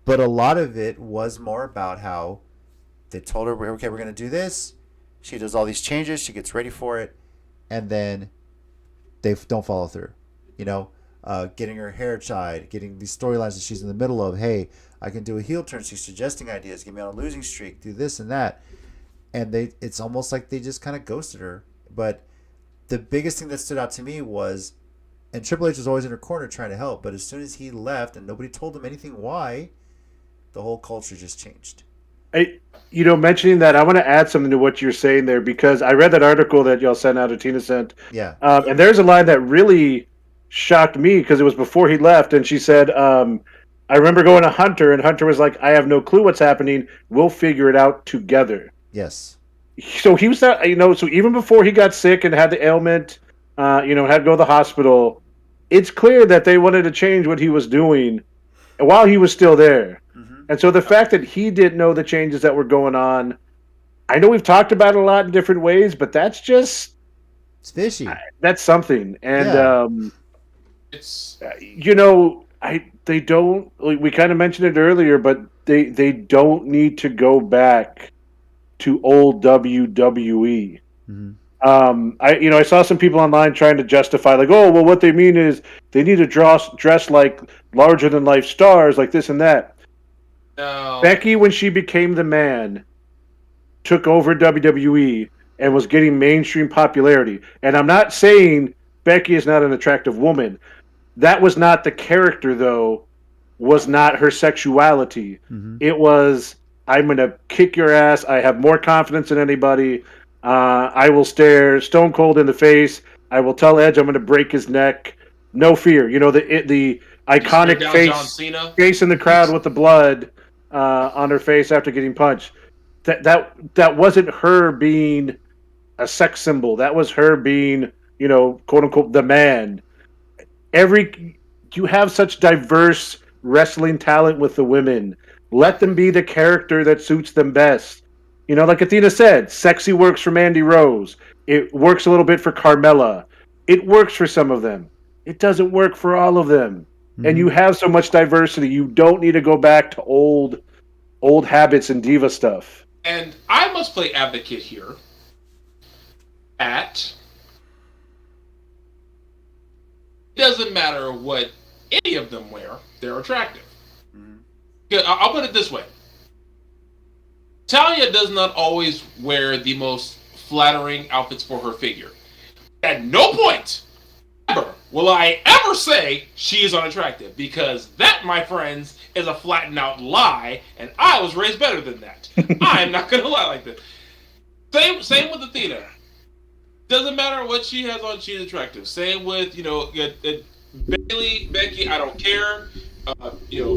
But a lot of it was more about how they told her, okay, we're going to do this. She does all these changes. She gets ready for it. And then they don't follow through. You know, getting her hair tied, getting these storylines that she's in the middle of. Hey, I can do a heel turn. She's suggesting ideas. Get me on a losing streak. Do this and that. And it's almost like they just kind of ghosted her. But the biggest thing that stood out to me was, and Triple H was always in her corner trying to help, but as soon as he left and nobody told him anything why, the whole culture just changed. Mentioning that, I want to add something to what you're saying there because I read that article that y'all sent out, or Tina sent. Yeah. And there's a line that really shocked me because it was before he left, and she said, I remember going to Hunter, and Hunter was like, I have no clue what's happening. We'll figure it out together. Yes. So he was that, so even before he got sick and had the ailment, had to go to the hospital, it's clear that they wanted to change what he was doing while he was still there. Mm-hmm. And so the fact that he didn't know the changes that were going on, I know we've talked about it a lot in different ways, but that's just... It's fishy. That's something. And, It's... they don't... We kind of mentioned it earlier, but they don't need to go back to old WWE. Mm-hmm. I saw some people online trying to justify, like, oh, well, what they mean is they need to dress like larger than life stars, like this and that. No. Becky, when she became the man, took over WWE and was getting mainstream popularity. And I'm not saying Becky is not an attractive woman. That was not the character, though, was not her sexuality. Mm-hmm. It was, I'm going to kick your ass. I have more confidence than anybody. I will stare Stone Cold in the face. I will tell Edge I'm going to break his neck. No fear. The iconic face in the crowd with the blood on her face after getting punched. That wasn't her being a sex symbol. That was her being, quote unquote, the man. You have such diverse wrestling talent with the women. Let them be the character that suits them best. Like Athena said, sexy works for Mandy Rose. It works a little bit for Carmella. It works for some of them. It doesn't work for all of them. Mm-hmm. And you have so much diversity. You don't need to go back to old habits and diva stuff. And I must play advocate here. It doesn't matter what any of them wear, they're attractive. Mm-hmm. I'll put it this way. Talia does not always wear the most flattering outfits for her figure. At no point ever will I ever say she is unattractive, because that, my friends, is a flattened out lie, and I was raised better than that. I'm not going to lie like that. Same with Athena. Doesn't matter what she has on, she's attractive. Same with, Bailey, Becky, I don't care.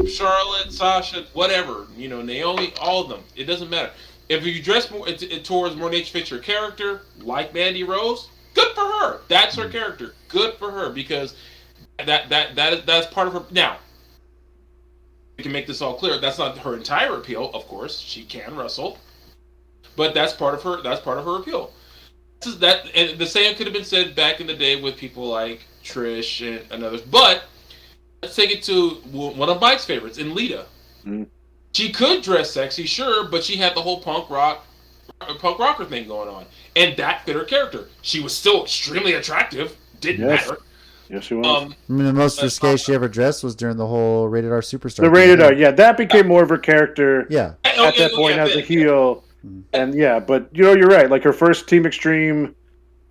Charlotte, Sasha, whatever, Naomi, all of them. It doesn't matter. If you dress more towards more nature fits your character, like Mandy Rose, good for her. That's her character. Good for her because that's part of her. Now, we can make this all clear. That's not her entire appeal, of course. She can wrestle, but that's part of her. That's part of her appeal. And the same could have been said back in the day with people like Trish and others. But let's take it to one of Mike's favorites, in Lita. Mm-hmm. She could dress sexy, sure, but she had the whole punk rocker thing going on, and that fit her character. She was still extremely attractive. Didn't matter. Yes, she was. I mean, the most risque she ever dressed was during the whole Rated R Superstar. The Rated R, that became more of her character. Yeah. At that point, as a heel, and but you're right. Like her first Team Extreme,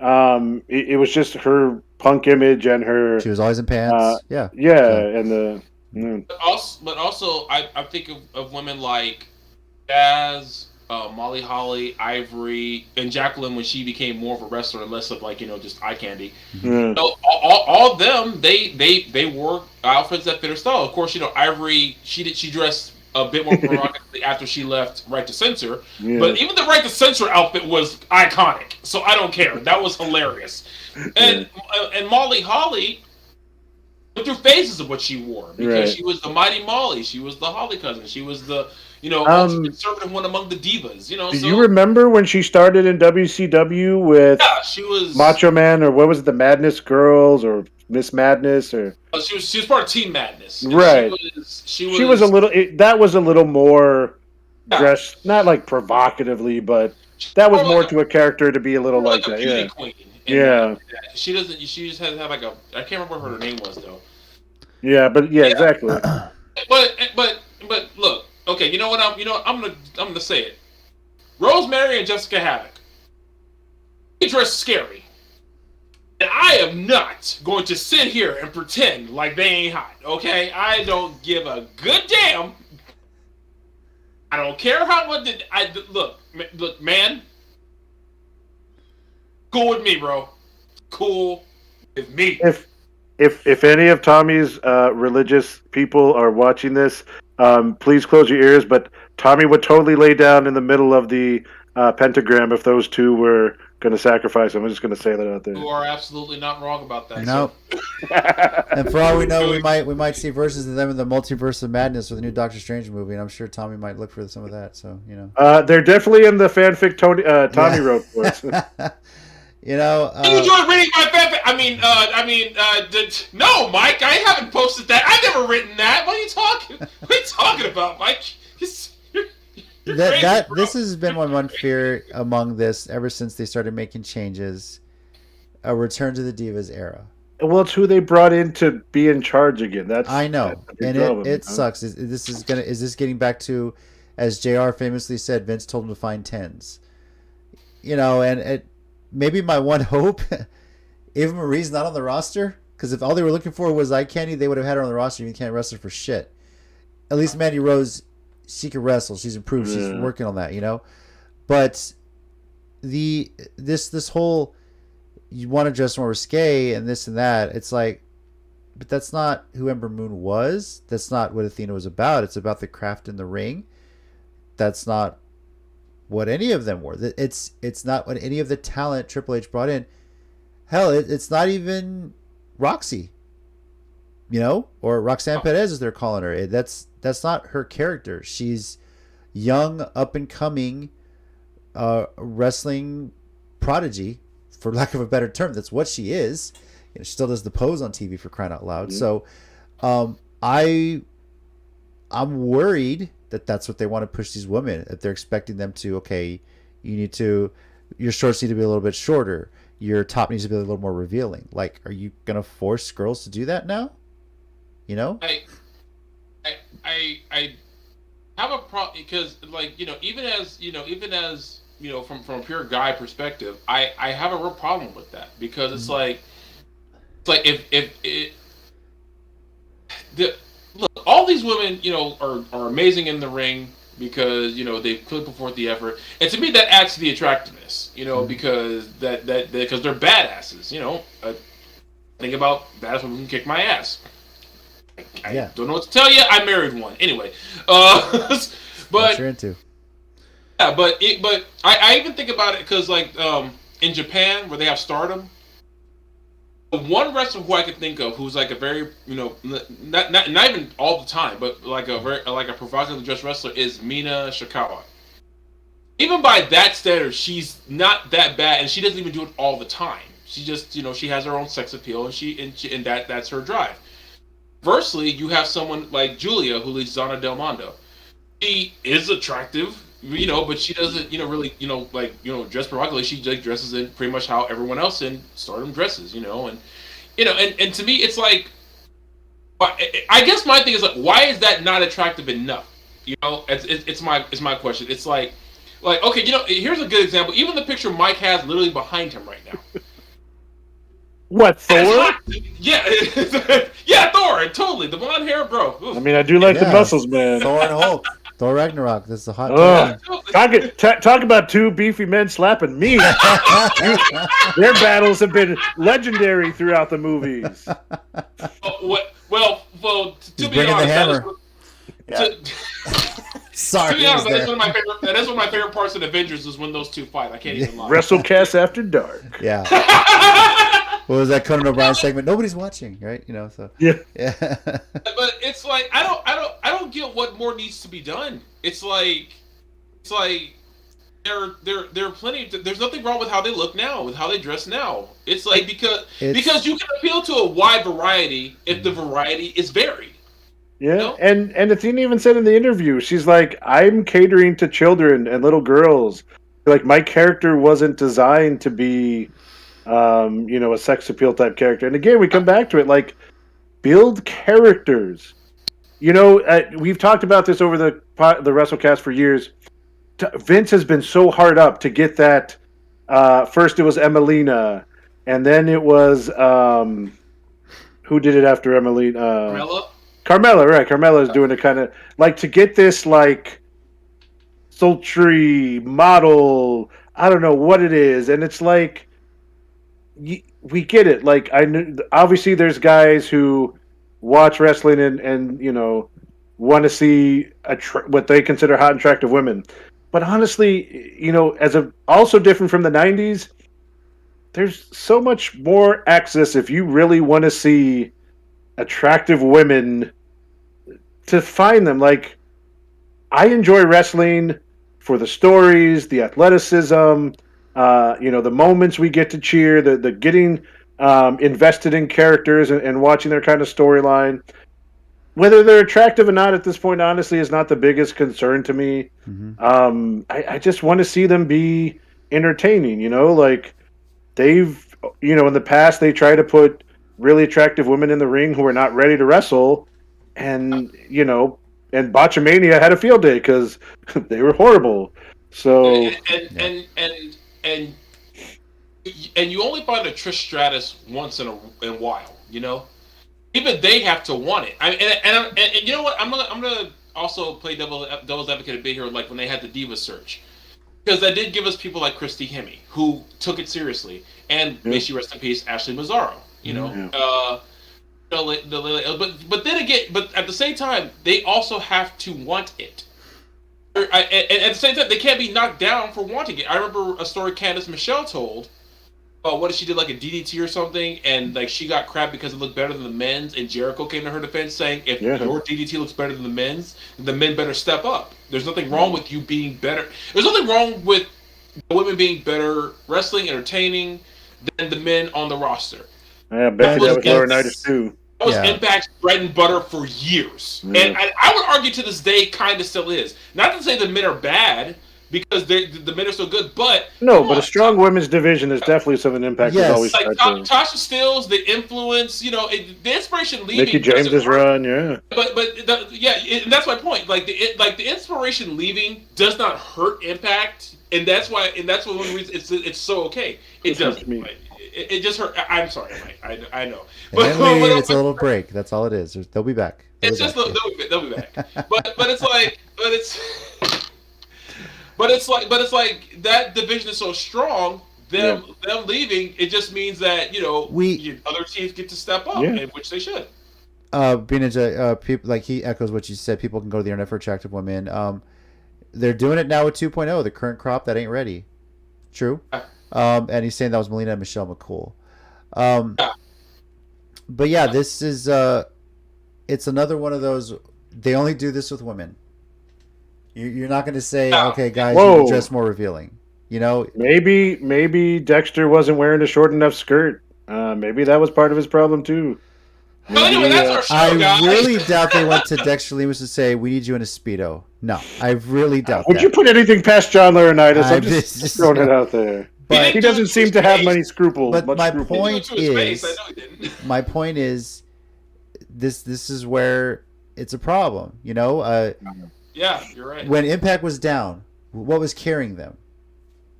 it was just her punk image and her. She was always in pants. And the. But also, I think of women like Jazz, Molly Holly, Ivory, and Jacqueline when she became more of a wrestler and less of just eye candy. Mm. So all of them, they wore outfits that fit her style. Of course, Ivory she dressed a bit more provocatively after she left Right to Censor. Yeah. But even the Right to Censor outfit was iconic, so I don't care. That was hilarious. And Molly Holly went through phases of what she wore because she was the Mighty Molly, she was the Holly cousin, she was the conservative one among the divas. Do you remember when she started in WCW with? Yeah, she was Macho Man, or what was it, the Madness Girls or Miss Madness, or she was part of Team Madness. Right. She was a little. That was a little more dressed, not like provocatively, but that was more to a character to be a little like that. Yeah. Queen. Yeah. She doesn't. She just had to have I can't remember what her name was though. Yeah, but exactly. But look, okay. You know what? I'm gonna say it. Rosemary and Jessica Havoc. They dress scary. And I am not going to sit here and pretend like they ain't hot. Okay, I don't give a good damn. I don't care how much. Look, man. Cool with me, bro. Cool with me. If any of Tommy's religious people are watching this, please close your ears. But Tommy would totally lay down in the middle of the pentagram if those two were going to sacrifice him. I'm just going to say that out there. You are absolutely not wrong about that. No. And for all we know, we might see versions of them in the Multiverse of Madness with the new Doctor Strange movie, and I'm sure Tommy might look for some of that. So they're definitely in the fanfic Tommy wrote for us. You enjoy reading my fanfic? No, Mike, I haven't posted that. I've never written that. What are you talking about, Mike? This has been one fear among this ever since they started making changes. A return to the Divas era. Well, it's who they brought in to be in charge again. I know, and it sucks. Is this getting back to, as JR famously said, Vince told him to find tens. And maybe my one hope, Eva Marie's not on the roster, because if all they were looking for was eye candy, they would have had her on the roster. You can't wrestle for shit. At least Mandy Rose, she can wrestle. She's improved. She's working on that, But this whole, you want to dress more risque and this and that. It's like, but that's not who Ember Moon was. That's not what Athena was about. It's about the craft in the ring. That's not what any of them were. It's not what any of the talent Triple H brought in. Hell, it's not even Roxy, or Roxanne Perez as they're calling her. That's not her character. She's young, up and coming, wrestling prodigy, for lack of a better term. That's what she is. She still does the pose on TV, for crying out loud. So, I'm worried that that's what they want to push these women. If they're expecting them to, your shorts need to be a little bit shorter. Your top needs to be a little more revealing. Like, are you gonna force girls to do that now? I have a problem because, even as from a pure guy perspective, I have a real problem with that because it's like look, all these women, are amazing in the ring because they put forth the effort, and to me that adds to the attractiveness, because because they're badasses, think about badass women who can kick my ass. I don't know what to tell you. I married one anyway. But what you're into. Yeah, but I even think about it because like in Japan where they have Stardom, the one wrestler who I could think of who's like a very not even all the time, but like a provocatively dressed wrestler is Mina Shikawa. Even by that standard, she's not that bad, and she doesn't even do it all the time. She just she has her own sex appeal, and that's her drive. Conversely, you have someone like Julia who leads Zona Del Mondo. She is attractive. But she doesn't, really, dress provocatively. She like dresses in pretty much how everyone else in Stardom dresses, and to me, it's like, I guess my thing is like, why is that not attractive enough? It's my question. It's like, okay, here's a good example. Even the picture Mike has literally behind him right now. What, Thor? Yeah, yeah, Thor, totally. The blonde hair, bro. Oof. I mean, I do like the muscles, man. Thor and Hulk. Thor Ragnarok. This is a hot talk about two beefy men slapping me. Their battles have been legendary throughout the movies. Well, to be honest, sorry. To be honest, that is one of my favorite parts of Avengers is when those two fight. I can't even lie. WrestleCast After Dark. Yeah. What was that Conan O'Brien segment? Nobody's watching, right? So yeah. But it's like I don't get what more needs to be done. It's like there are plenty. There's nothing wrong with how they look now, with how they dress now. It's like because you can appeal to a wide variety if the variety is varied. Yeah, and Athena even said in the interview, she's like, I'm catering to children and little girls. Like, my character wasn't designed to be, a sex appeal type character. And again, we come back to it, like, build characters. We've talked about this over the WrestleCast for years. Vince has been so hard up to get that. First it was Emelina, and then it was, who did it after Emelina? Carmella, right. Carmella is doing it kind of like to get this like sultry model. I don't know what it is. And it's like, we get it. Like obviously there's guys who watch wrestling and want to see what they consider hot and attractive women. But honestly, also different from the 90s, there's so much more access if you really want to see attractive women to find them. Like, I enjoy wrestling for the stories, the athleticism, the moments we get to cheer, the getting invested in characters and watching their kind of storyline. Whether they're attractive or not at this point, honestly, is not the biggest concern to me. Mm-hmm. I just want to see them be entertaining, like they've, in the past, they try to put really attractive women in the ring who are not ready to wrestle, and and Botchamania had a field day because they were horrible. So and you only find a Trish Stratus once in a while, Even they have to want it. And you know what? I'm gonna also play devil's advocate a bit here, like when they had the Diva search, because that did give us people like Christy Hemme who took it seriously, and may she rest in peace, Ashley Mazzaro. But then again, but at the same time, they also have to want it. And at the same time, they can't be knocked down for wanting it. I remember a story Candice Michelle told. What did she did, like a DDT or something, and like she got crap because it looked better than the men's, and Jericho came to her defense saying, if your DDT looks better than the men's, the men better step up. There's nothing wrong with you being better. There's nothing wrong with the women being better wrestling, entertaining than the men on the roster. Yeah, Becky, that was Laurinaitis too. That was Impact's bread and butter for years. And I would argue to this day kind of still is. Not to say the men are bad, because the men are so good, but... No, but a strong women's division is definitely something Impact has always like tried to... Tasha Steelz, the influence, the inspiration leaving... Mickey James's run, and that's my point. Like the inspiration leaving does not hurt Impact, and that's one of the reasons it's so okay. It doesn't. It just hurt. I'm sorry, Mike. I know. But it's a little break. That's all it is. They'll be back. They'll be back. But it's like that division is so strong. Them leaving, it just means that other teams get to step up, which they should. People like he echoes what you said. People can go to the internet for attractive women. They're doing it now with 2.0. The current crop that ain't ready. True. And he's saying that was Melina and Michelle McCool. But yeah, this is it's another one of those. They only do this with women. You're not going to say, okay, guys, you dress more revealing. You know, maybe Dexter wasn't wearing a short enough skirt. Maybe that was part of his problem too. Well, anyway, that's our show, guys. I really doubt they went to Dexter Lemus to say, we need you in a Speedo. No, I really doubt that. Would you put anything past John Laurinaitis? I'm just throwing it out there. But he doesn't seem to have many scruples. But my point is, this is where it's a problem. You know. Yeah, you're right. When Impact was down, what was carrying them?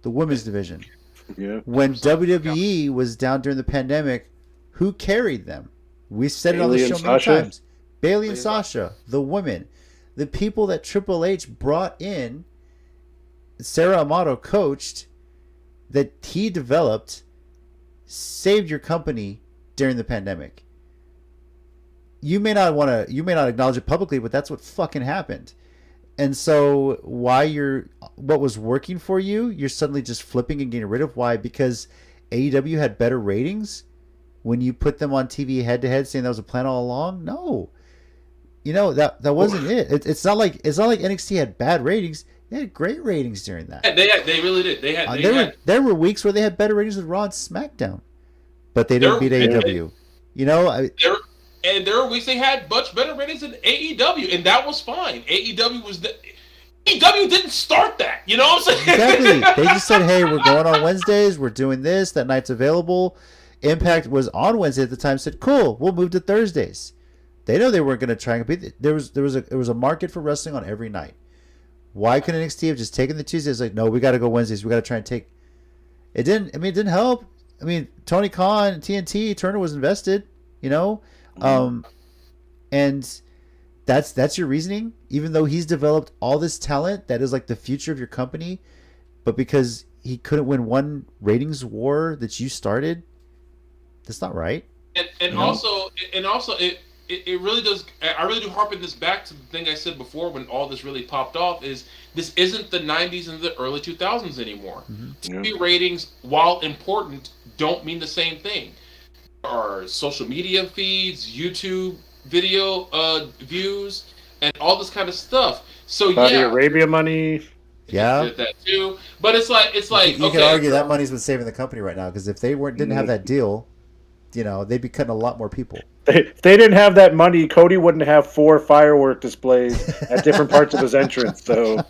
The women's division. Yeah. When WWE was down during the pandemic, who carried them? We said it on the show many times. Bayley and Sasha, the women. The people that Triple H brought in, Sarah Amato coached, that he developed, saved your company during the pandemic. You may not acknowledge it publicly, but that's what fucking happened. And so what was working for you, you're suddenly just flipping and getting rid of. Why? Because AEW had better ratings when you put them on TV head to head, saying that was a plan all along. No, you know that wasn't it. It's not like NXT had bad ratings. They had great ratings during that. They really did. There were weeks where they had better ratings with Raw and SmackDown, but they didn't beat AEW. You know, and there were weeks they had much better ratings than AEW, and that was fine. AEW didn't start that. You know what I'm saying? Exactly. They just said, "Hey, we're going on Wednesdays. We're doing this. That night's available." Impact was on Wednesday at the time. Said, "Cool, we'll move to Thursdays." They know they weren't going to try and compete. There was a market for wrestling on every night. Why couldn't NXT have just taken the Tuesdays? Like, no, we got to go Wednesdays. We got to try and take. It didn't. I mean, it didn't help. I mean, Tony Khan, TNT, Turner was invested. You know, and that's your reasoning. Even though he's developed all this talent that is like the future of your company, but because he couldn't win one ratings war that you started, that's not right. And also it really does. I really do harpen this back to the thing I said before when all this really popped off. Is this isn't the '90s and the early 2000s anymore? Mm-hmm. TV ratings, while important, don't mean the same thing. There are social media feeds, YouTube video views, and all this kind of stuff. So Saudi Arabia money. Yeah, did that too. But it's like you can argue that money's been saving the company right now, because if they didn't have that deal, you know, they'd be cutting a lot more people. If they didn't have that money, Cody wouldn't have 4 firework displays at different parts of his entrance. So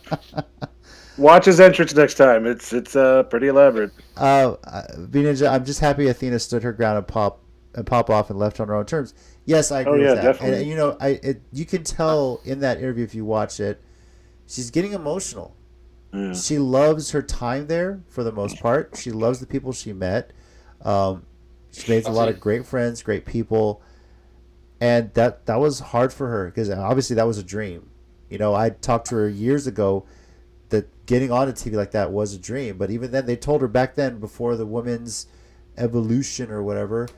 watch his entrance next time. It's pretty elaborate. B-Ninja, I'm just happy Athena stood her ground and pop off and left on her own terms. Yes, I agree with that. Definitely. And you know, you can tell in that interview, if you watch it, she's getting emotional. Yeah. She loves her time there for the most part. She loves the people she met. She made a lot of great friends, great people. And that was hard for her, because obviously that was a dream. You know, I talked to her years ago that getting on a TV like that was a dream. But even then, they told her back then, before the women's evolution or whatever,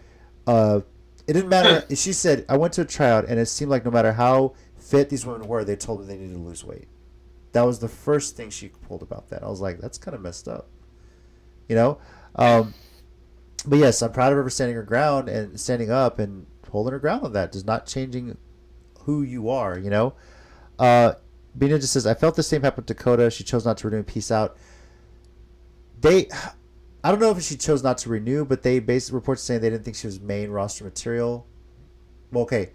it didn't matter. She said, I went to a tryout, and it seemed like no matter how fit these women were, they told me they needed to lose weight. That was the first thing she pulled about that. I was like, that's kind of messed up. You know? But yes, I'm proud of her for standing her ground and standing up and holding her ground on that. Does not changing who you are, you know? Bina just says, I felt the same happen to Dakota. She chose not to renew. Peace out. I don't know if she chose not to renew, but they basically reports saying they didn't think she was main roster material. Well, okay.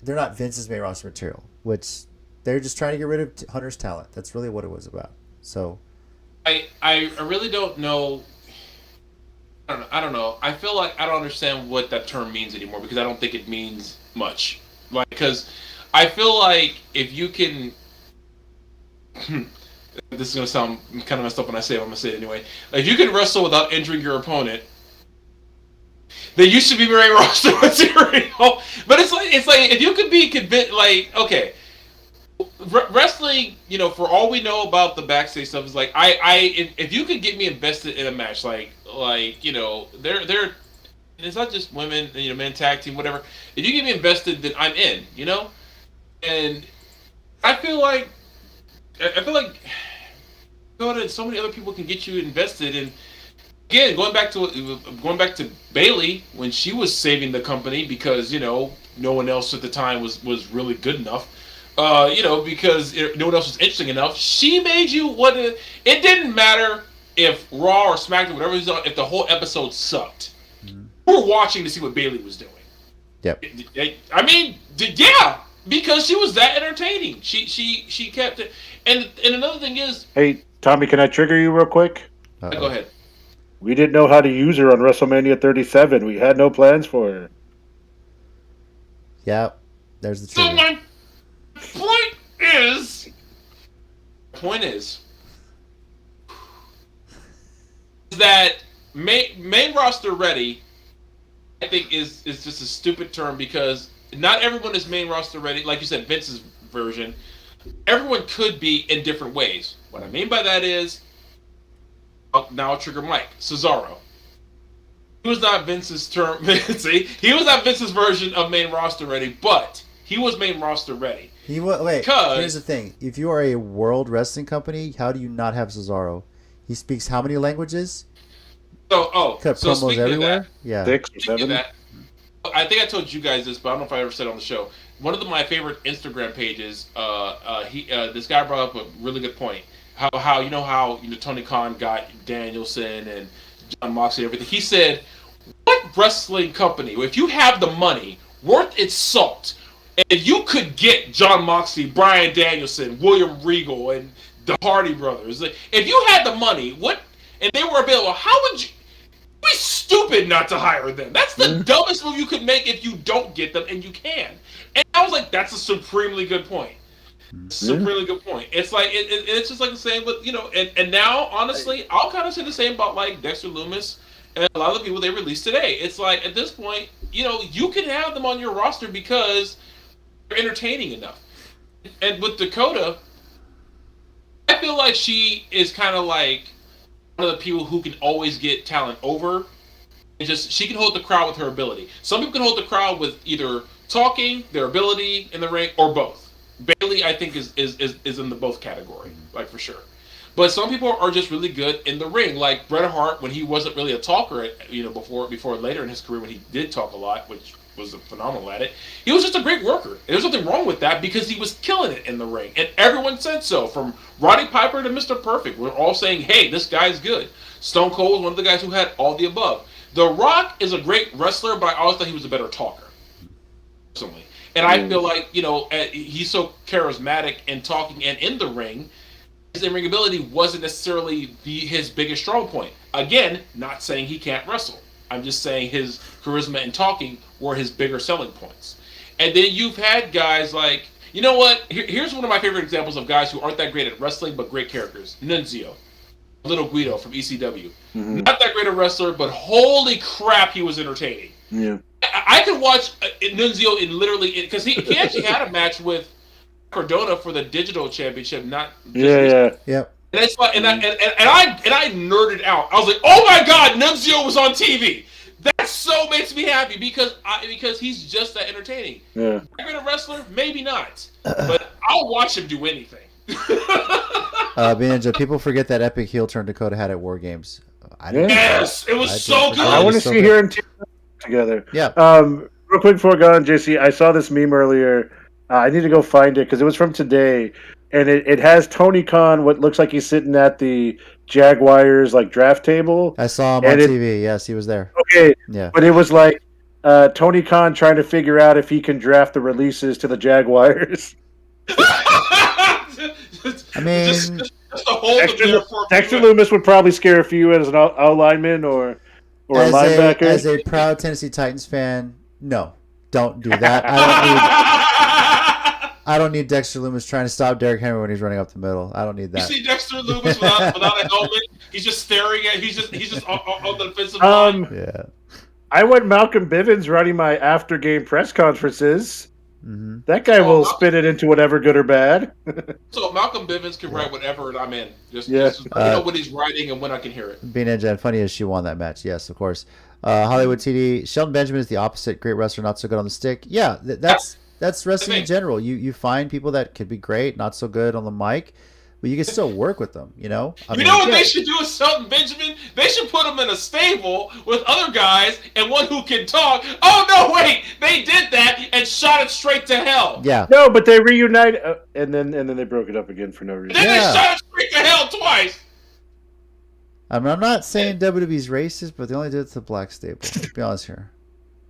They're not Vince's main roster material, which they're just trying to get rid of Hunter's talent. That's really what it was about. So I really don't know. I don't know. I feel like I don't understand what that term means anymore, because I don't think it means much. Like, because I feel like if you can, this is gonna sound kind of messed up when I say it. I'm gonna say it anyway. Like, if you can wrestle without injuring your opponent, they used to be very roster material. But it's like if you could be convinced, like, okay. Wrestling, you know, for all we know about the backstage stuff, is like if you could get me invested in a match, like you know, And it's not just women, men tag team, whatever. If you get me invested, then I'm in, And I feel like so many other people can get you invested. And again, going back to Bailey when she was saving the company because no one else at the time was really good enough. Because no one else was interesting enough. She made you what it didn't matter if Raw or SmackDown, whatever it was on, if the whole episode sucked. We were watching to see what Bailey was doing. Yep. Yeah, because she was that entertaining. She kept it. And another thing is, Hey, Tommy, can I trigger you real quick? Uh-oh. go ahead. We didn't know how to use her on WrestleMania 37. We had no plans for her. Yep. There's the So trigger. my point is that main roster ready, I think is just a stupid term because not everyone is main roster ready. Like you said, Vince's version. Everyone could be in different ways. What I mean by that is, now I'll trigger Mike Cesaro. He was not Vince's term. See, he was not Vince's version of main roster ready, but he was main roster ready. Wait, here's the thing. If you are a world wrestling company, how do you not have Cesaro? He speaks how many languages? Cut So promos speaking everywhere? of that, Yeah. 6 or speaking of 7? that, I think I told you guys this, but I don't know if I ever said it on the show. One of my favorite Instagram pages, this guy brought up a really good point. How Tony Khan got Danielson and John Moxley and everything. He said, "What wrestling company, if you have the money worth its salt, and you could get John Moxley, Bryan Danielson, William Regal, and the Hardy Brothers, if you had the money, and they were available, how would you?" Be stupid not to hire them. That's the dumbest move you could make if you don't get them, and you can. And I was like, that's a supremely good point. Supremely good point. It's like it's just like the same with and now honestly, I'll kind of say the same about like Dexter Lumis and a lot of the people they released today. It's like at this point, you can have them on your roster because they're entertaining enough. And with Dakota, I feel like she is kind of like one of the people who can always get talent over. She can hold the crowd with her ability. Some people can hold the crowd with either talking, their ability in the ring, or both. Bailey, I think, is in the both category, like for sure. But some people are just really good in the ring, like Bret Hart when he wasn't really a talker, before later in his career when he did talk a lot, which was phenomenal at it. He was just a great worker. And there's nothing wrong with that because he was killing it in the ring, and everyone said so. From Roddy Piper to Mr. Perfect, we're all saying, "Hey, this guy's good." Stone Cold was one of the guys who had all the above. The Rock is a great wrestler, but I always thought he was a better talker, personally. And I feel like he's so charismatic in talking and in the ring. His in-ring ability wasn't necessarily his biggest strong point. Again, not saying he can't wrestle. I'm just saying his charisma and talking were his bigger selling points. And then you've had guys like, you know what? Here's one of my favorite examples of guys who aren't that great at wrestling but great characters. Nunzio. Little Guido from ECW. Mm-hmm. Not that great a wrestler, but holy crap, he was entertaining. Yeah. I could watch Nunzio because he actually had a match with Cardona for the digital championship, not just Yep. And it's like, and I nerded out. I was like, "Oh my god, Nunzio was on TV." That so makes me happy because he's just that entertaining. Yeah. Great a wrestler, maybe not, but I'll watch him do anything. Ninja, people forget that epic heel turn Dakota had at War Games. Yes, it was so good. I want to see her and Tim together. Yeah. Real quick before going, JC, I saw this meme earlier. I need to go find it because it was from today, and it has Tony Khan. What looks like he's sitting at the Jaguars draft table. I saw him on TV. Yes, he was there. Okay. Yeah. But it was like Tony Khan trying to figure out if he can draft the releases to the Jaguars. I mean, just to hold them there for Dexter Lumis would probably scare a few as an out lineman or a linebacker. As a proud Tennessee Titans fan, no, don't do that. I don't need Dexter Lumis trying to stop Derrick Henry when he's running up the middle. I don't need that. You see Dexter Lumis without a helmet? He's just staring at. He's just on the defensive line. Yeah. I went Malcolm Bivens running my after game press conferences. Mm-hmm. That guy will spin it into whatever, good or bad. So Malcolm Bivens can write whatever, and I'm in. Just know when he's writing and when I can hear it. Being Ninja, and funny as she won that match. Yes, of course. Hollywood TD. Shelton Benjamin is the opposite. Great wrestler, not so good on the stick. Yeah, that's wrestling in general. You find people that could be great, not so good on the mic, but you can still work with them. You know. You know what they should do with Shelton Benjamin? They should put him in a stable with other guys and one who can talk. Oh no, wait! They did that and shot it straight to hell. Yeah. No, but they reunited, and then they broke it up again for no reason. And then they shot it straight to hell twice. I mean, I'm not saying WWE's racist, but they only did it to the black stable. Let's be honest here.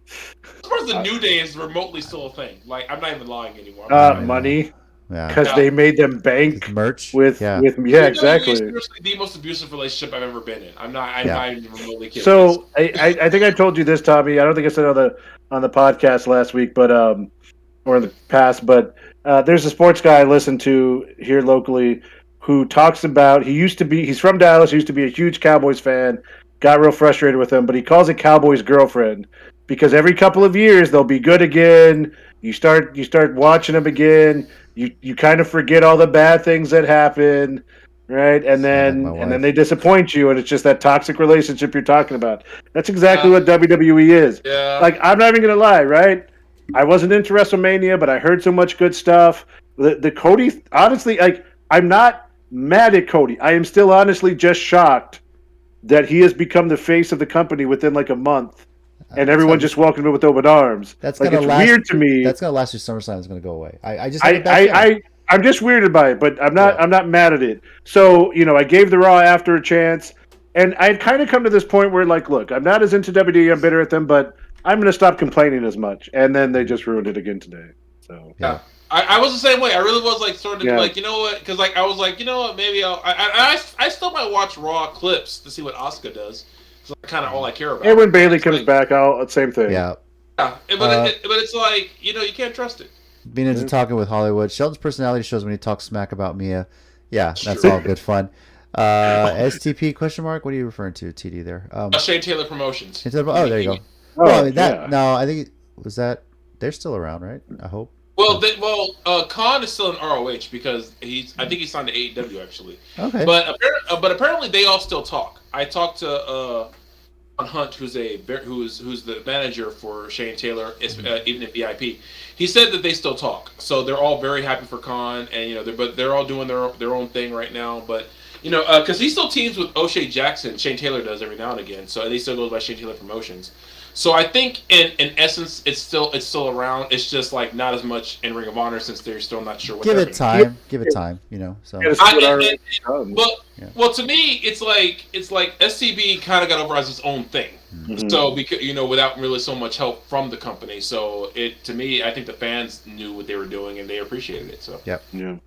As far as the New Day is remotely still a thing. Like, I'm not even lying anymore. Money. Yeah. Because they made them bank merch with exactly. It's seriously the most abusive relationship I've ever been in. I'm not even remotely kidding. So I think I told you this, Tommy. I don't think I said it on the podcast last week, but or in the past. But there's a sports guy I listen to here locally who talks about he's from Dallas, used to be a huge Cowboys fan, got real frustrated with them, but he calls it Cowboys girlfriend because every couple of years they'll be good again. You start watching them again. You kind of forget all the bad things that happen, right? And then they disappoint you, and it's just that toxic relationship you're talking about. That's exactly what WWE is. Yeah. Like, I'm not even gonna lie, right? I wasn't into WrestleMania, but I heard so much good stuff. The Cody, honestly, like, I'm not mad at Cody. I am still honestly just shocked that he has become the face of the company within like a month. And everyone just welcomed him with open arms. That's like, gonna it's last, weird to me. That's gonna last through SummerSlam. It's gonna go away. I'm just weirded by it, but I'm not mad at it. So I gave the Raw after a chance, and I had kind of come to this point where like, look, I'm not as into WWE. I'm bitter at them, but I'm gonna stop complaining as much. And then they just ruined it again today. So yeah. I was the same way. I really was like sort of like, you know what? Because like I was like, you know what? Maybe I still might watch Raw clips to see what Asuka does. It's kind of all I care about. And when Bayley comes back, same thing. Yeah. But it's like you can't trust it. Being into talking with Hollywood, Sheldon's personality shows when he talks smack about Mia. Yeah, that's all good fun. STP question mark? What are you referring to, TD there? Shane Taylor Promotions. Oh, there you go. No, I think was that they're still around, right? I hope. Well, Khan is still in ROH because I think he signed to AEW actually. Okay. But apparently they all still talk. I talked to Hunt, who's the manager for Shane Taylor, even in VIP. He said that they still talk. So they're all very happy for Khan, and they're all doing their own thing right now. But because he still teams with O'Shea Jackson, Shane Taylor does every now and again. So he still goes by Shane Taylor Promotions. So I think in essence it's still around. It's just like not as much in Ring of Honor since they're still not sure what. Give it time. So. Well, to me, it's like SCB kind of got over as its own thing. Mm-hmm. So because without really so much help from the company. So to me, I think the fans knew what they were doing and they appreciated it. So yep. Yeah.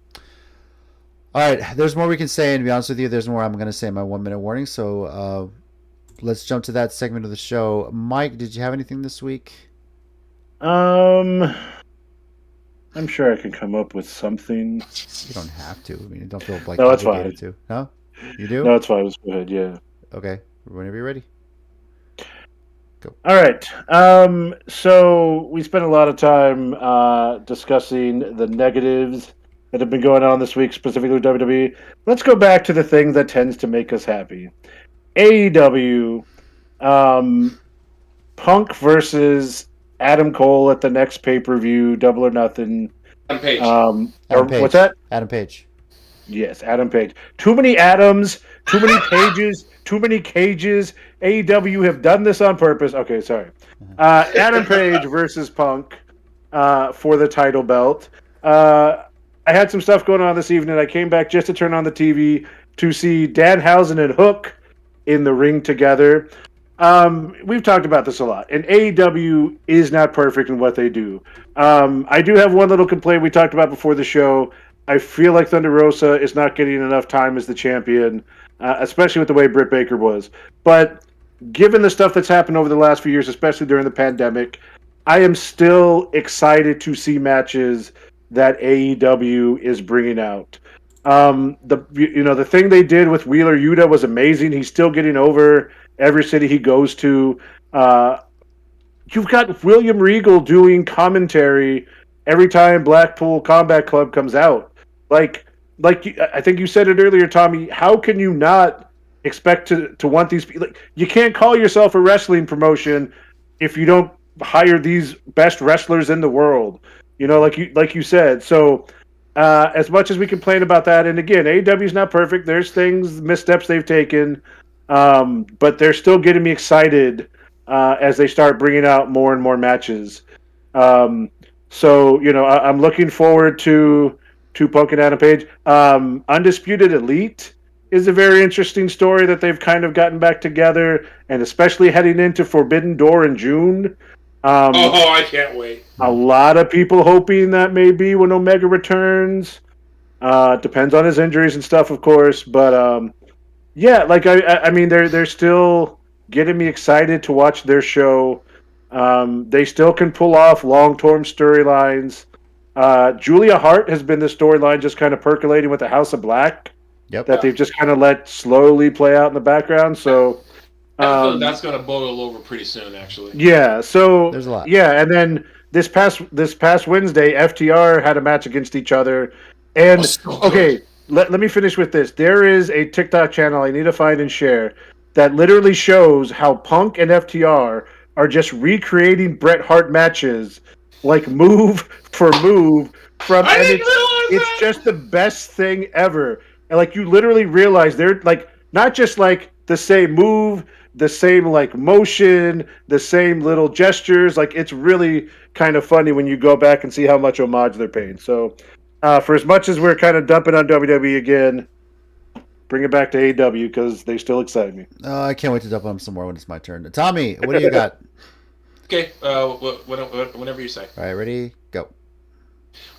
All right, there's more we can say, and to be honest with you, there's more I'm going to say in my 1 minute warning. So. Let's jump to that segment of the show. Mike, did you have anything this week? I'm sure I can come up with something. You don't have to. I mean, don't feel like no, that's fine. To. No, you do. No, it's fine. Let's go ahead. Yeah. Okay. Whenever you're ready. Go. All right. So we spent a lot of time discussing the negatives that have been going on this week, specifically with WWE. Let's go back to the thing that tends to make us happy. AEW, Punk versus Adam Cole at the next pay-per-view, Double or Nothing. Adam Page. Adam Page. What's that? Adam Page. Yes, Adam Page. Too many Adams, too many Pages, too many cages. AEW have done this on purpose. Okay, sorry. Adam Page versus Punk for the title belt. I had some stuff going on this evening. I came back just to turn on the TV to see Danhausen and Hook in the ring together. We've talked about this a lot, and AEW is not perfect in what they do. I do have one little complaint we talked about before the show. I feel like Thunder Rosa is not getting enough time as the champion, especially with the way Britt Baker was. But given the stuff that's happened over the last few years, especially during the pandemic, I am still excited to see matches that AEW is bringing out. The thing they did with Wheeler Yuta was amazing. He's still getting over every city he goes to. You've got William Regal doing commentary every time Blackpool Combat Club comes out. Like I think you said it earlier, Tommy. How can you not expect to want these. Like, you can't call yourself a wrestling promotion if you don't hire these best wrestlers in the world. Like you said. So as much as we complain about that, and again, AEW is not perfect. There's things, missteps they've taken, but they're still getting me excited as they start bringing out more and more matches. Um, so I'm looking forward to poking Adam Page. Undisputed Elite is a very interesting story that they've kind of gotten back together, and especially heading into Forbidden Door in June. Oh, I can't wait. A lot of people hoping that may be when Omega returns. Depends on his injuries and stuff, of course. But yeah, like I mean, they're still getting me excited to watch their show. They still can pull off long-term storylines. Julia Hart has been the storyline just kind of percolating with the House of Black Yep. that they've just kind of let slowly play out in the background. So I have a feeling that's going to boil over pretty soon, actually. yeah, so There's a lot. Yeah, and then this past Wednesday, FTR had a match against each other. And so good. okay, let me finish with this. There is a TikTok channel I need to find and share that literally shows how Punk and FTR are just recreating Bret Hart matches, like move for move from. I And didn't realize it's that. just the best thing ever. And like you literally realize they're like not just like the same move, the same like motion, the same little gestures. Like it's really kind of funny when you go back and see how much homage they're paying. So for as much as we're kind of dumping on WWE again, bring it back to AEW because they still excite me. I can't wait to dump on them some more when it's my turn. Tommy, what do you got? Okay, whenever you say. All right, ready? Go.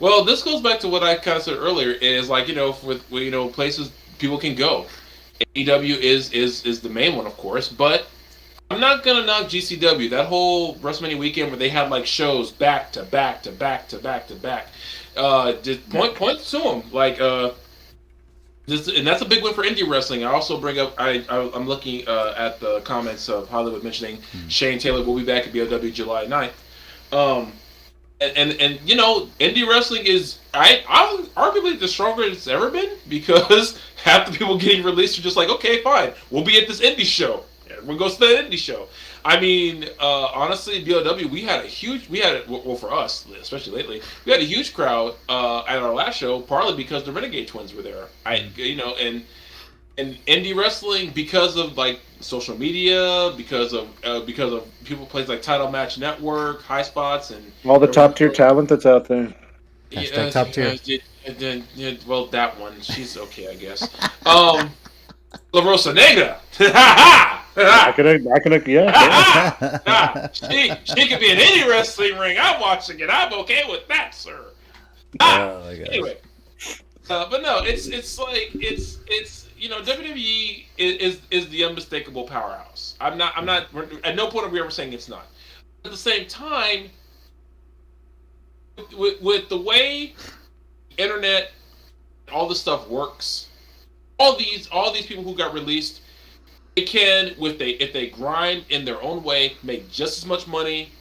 Well, this goes back to what I kind of said earlier. Is like with places people can go. AEW is the main one, of course, but I'm not gonna knock GCW. That whole WrestleMania weekend where they had like shows back to back to back to back to back. Just point to them and that's a big win for indie wrestling. I also bring up I'm looking at the comments of Hollywood mentioning Shane Taylor will be back at BOW July 9th. And indie wrestling is I'm arguably the strongest it's ever been because half the people getting released are just like, okay, fine, we'll be at this indie show. We'll go to that indie show. I mean, honestly, BOW, well, for us, especially lately, we had a huge crowd at our last show, partly because the Renegade Twins were there. And indie wrestling, because of like social media, because of people plays like Title Match Network, High Spots, and All the top tier talent that's out there. Hashtag top tier. Well, that one, she's okay, I guess. La Rosa Negra. I could, yeah. She could be in any wrestling ring. I'm watching it. I'm okay with that, sir. Oh my gosh. Anyway, but no, it's WWE is the unmistakable powerhouse. I'm not. At no point are we ever saying it's not. At the same time, with the way the internet, all this stuff works, all these people who got released, they can, if they grind in their own way, make just as much money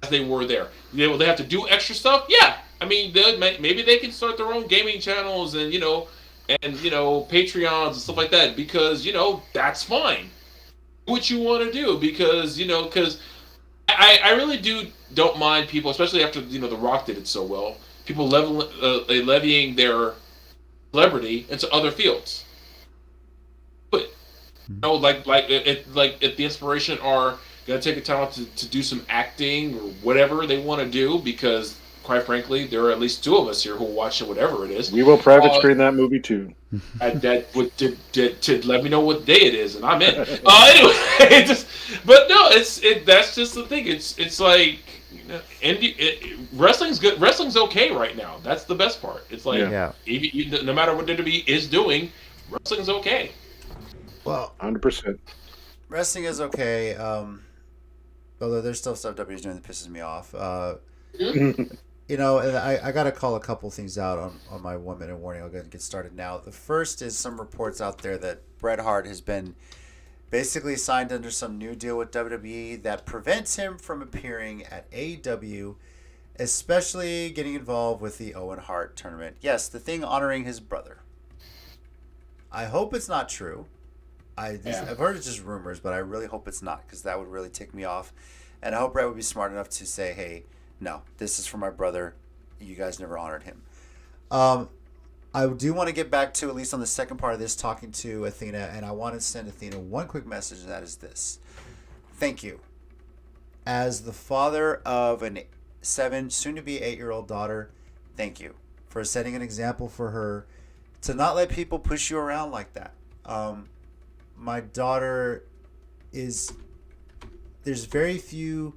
as they were there. Will they have to do extra stuff? Yeah. I mean, maybe they can start their own gaming channels and Patreons and stuff like that because that's fine. Do what you want to do because I really don't mind people, especially after The Rock did it so well. People levying their celebrity into other fields. But if the inspiration are gonna take a talent to do some acting or whatever they want to do, because quite frankly, there are at least two of us here who will watch it, whatever it is. We will private screen that movie too. That would to let me know what day it is, and I'm in. Anyway, but no, that's just the thing. It's like wrestling's good. Wrestling's okay right now. That's the best part. It's like even, no matter what WWE is doing, wrestling's okay. Well, 100%. Wrestling is okay. Although there's still stuff WWE's doing that pisses me off. And I got to call a couple things out on my 1 minute warning. I'll get started now. The first is some reports out there that Bret Hart has been basically signed under some new deal with WWE that prevents him from appearing at AEW, especially getting involved with the Owen Hart tournament. Yes, the thing honoring his brother. I hope it's not true. I've heard it's just rumors, but I really hope it's not, because that would really tick me off. And I hope Brett would be smart enough to say, hey, no, this is for my brother. You guys never honored him. I do want to get back to, at least on the second part of this, talking to Athena, and I want to send Athena one quick message, and that is this. Thank you. As the father of a 7, soon-to-be 8-year-old daughter, thank you for setting an example for her to not let people push you around like that. My daughter is... There's very few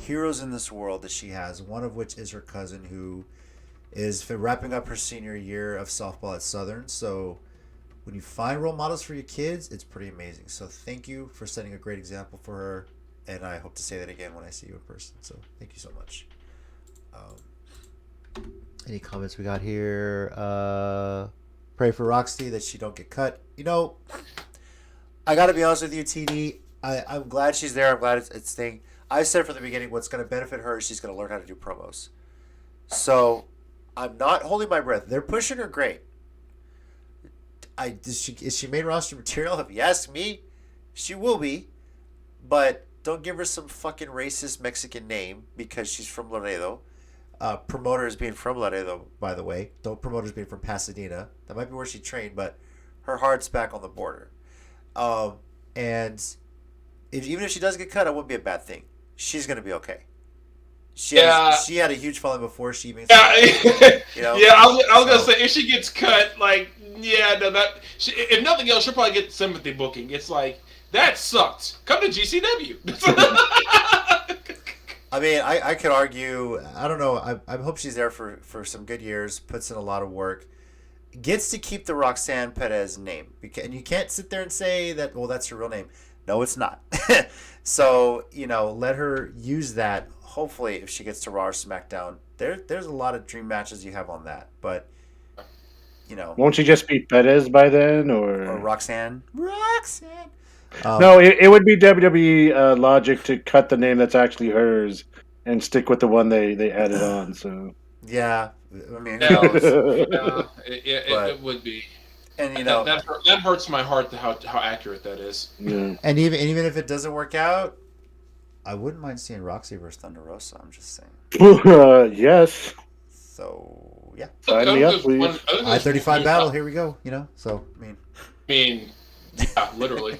heroes in this world that she has, one of which is her cousin, who is wrapping up her senior year of softball at Southern. So when you find role models for your kids, it's pretty amazing. So thank you for setting a great example for her, and I hope to say that again when I see you in person. So thank you so much. Any comments we got here? Pray for Roxy that she don't get cut. You know, I got to be honest with you, TD. I'm glad she's there. I'm glad it's thing. I said from the beginning, what's going to benefit her is she's going to learn how to do promos. So I'm not holding my breath. They're pushing her great. Is she main roster material? If you ask me, she will be. But don't give her some fucking racist Mexican name because she's from Laredo. Promoter is being from Laredo, by the way. Don't promote her as being from Pasadena. That might be where she trained, but her heart's back on the border. And even if she does get cut, it wouldn't be a bad thing. She's going to be okay. She had a huge following before she even. Yeah, you know? Yeah. I was gonna say, if she gets cut, like, if nothing else, she'll probably get sympathy booking. It's like, that sucked. Come to GCW. I mean, I could argue. I don't know. I hope she's there for some good years. Puts in a lot of work. Gets to keep the Roxanne Perez name, and you can't sit there and say that. Well, that's her real name. No, it's not. So let her use that. Hopefully, if she gets to Raw or SmackDown, there's a lot of dream matches you have on that. But won't she just be Perez by then, or Roxanne? No, it would be WWE logic to cut the name that's actually hers and stick with the one they added on. So yeah, I mean, who knows? It would be. And that hurts my heart how accurate that is. Yeah. And even if it doesn't work out, I wouldn't mind seeing Roxy versus Thunder Rosa. I'm just saying. Yes. So yeah. Sign me up, please. I-35 battle. Here we go. So I mean, yeah, literally,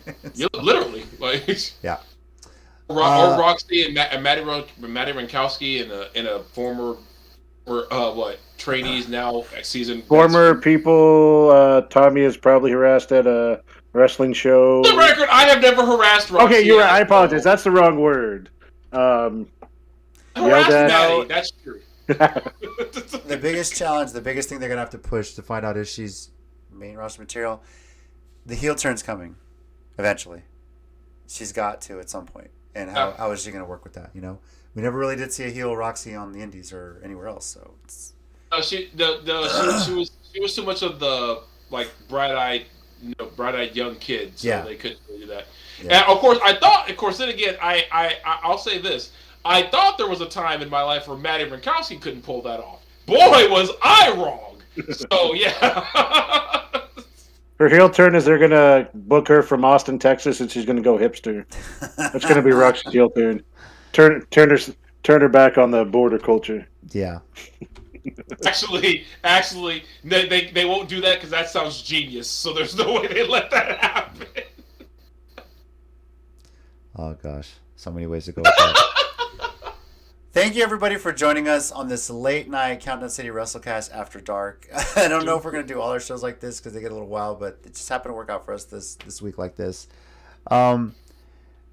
literally, like yeah. Or Roxy and Maddie Rankowski in a former trainees now season. Former people. Tommy is probably harassed at a wrestling show. For the record, I have never harassed Roxy. Okay, you're right. I apologize. That's the wrong word. Harassed Maddie. That's true. The biggest challenge, the biggest thing they're gonna have to push to find out if she's main roster material. The heel turn's coming, eventually. She's got to at some point. And how is she gonna work with that? We never really did see a heel Roxy on the Indies or anywhere else. So she was too much of the like bright-eyed young kid. So they couldn't really do that. Yeah. And of course, then again, I'll say this. I thought there was a time in my life where Maddie Rankowski couldn't pull that off. Boy, was I wrong. So, yeah. Her heel turn is they're going to book her from Austin, Texas, and she's going to go hipster. That's going to be Roxy's heel turn. Turn her back on the border culture. Yeah. Actually, they won't do that because that sounds genius. So there's no way they let that happen. Oh, gosh. So many ways to go with that. Thank you, everybody, for joining us on this late night Countdown City WrestleCast After Dark. I don't know if we're going to do all our shows like this because they get a little wild, but it just happened to work out for us this week like this.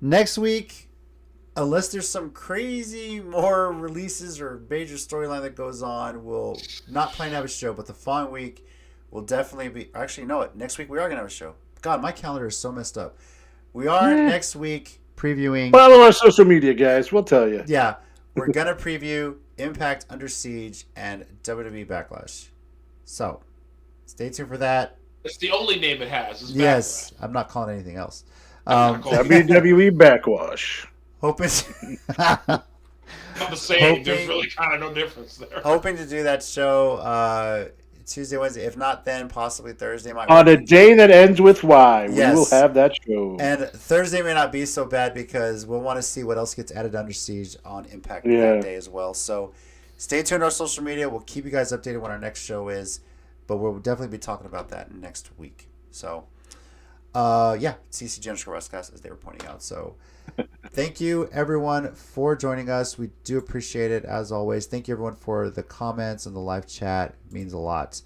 Next week, unless there's some crazy more releases or major storyline that goes on, we'll not plan to have a show, but the following week will definitely be... Actually, no, next week we are going to have a show. God, my calendar is so messed up. We are next week previewing... Follow our social media, guys. We'll tell you. Yeah. We're going to preview Impact Under Siege and WWE Backlash. So, stay tuned for that. It's the only name it has. Yes. I'm not calling anything else. WWE Backwash. Hoping not the same. There's really kind of no difference there. Hoping to do that show Tuesday, Wednesday. If not, then possibly Thursday might. On a day that ends with Y, Yes. we will have that show. And Thursday may not be so bad because we'll want to see what else gets added Under Siege on Impact Yeah. that day as well. So stay tuned to our social media. We'll keep you guys updated when our next show is, but we'll definitely be talking about that next week. So, yeah, CCG_WrestleCast as they were pointing out. So thank you, everyone, for joining us. We do appreciate it, as always. Thank you, everyone, for the comments and the live chat. It means a lot.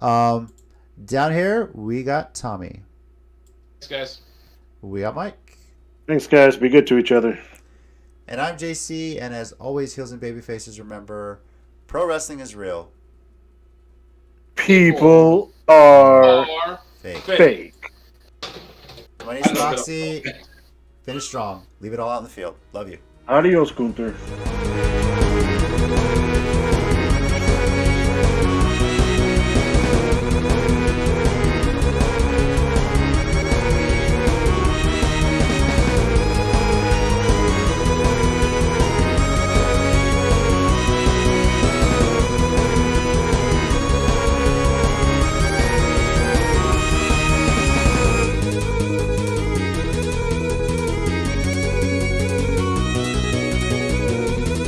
Down here, we got Tommy. Thanks, guys. We got Mike. Thanks, guys. Be good to each other. And I'm JC, and as always, heels and baby faces, remember, pro wrestling is real. People are Fake. fake. My name's Roxy. Finish strong. Leave it all out in the field. Love you. Adios, Gunther.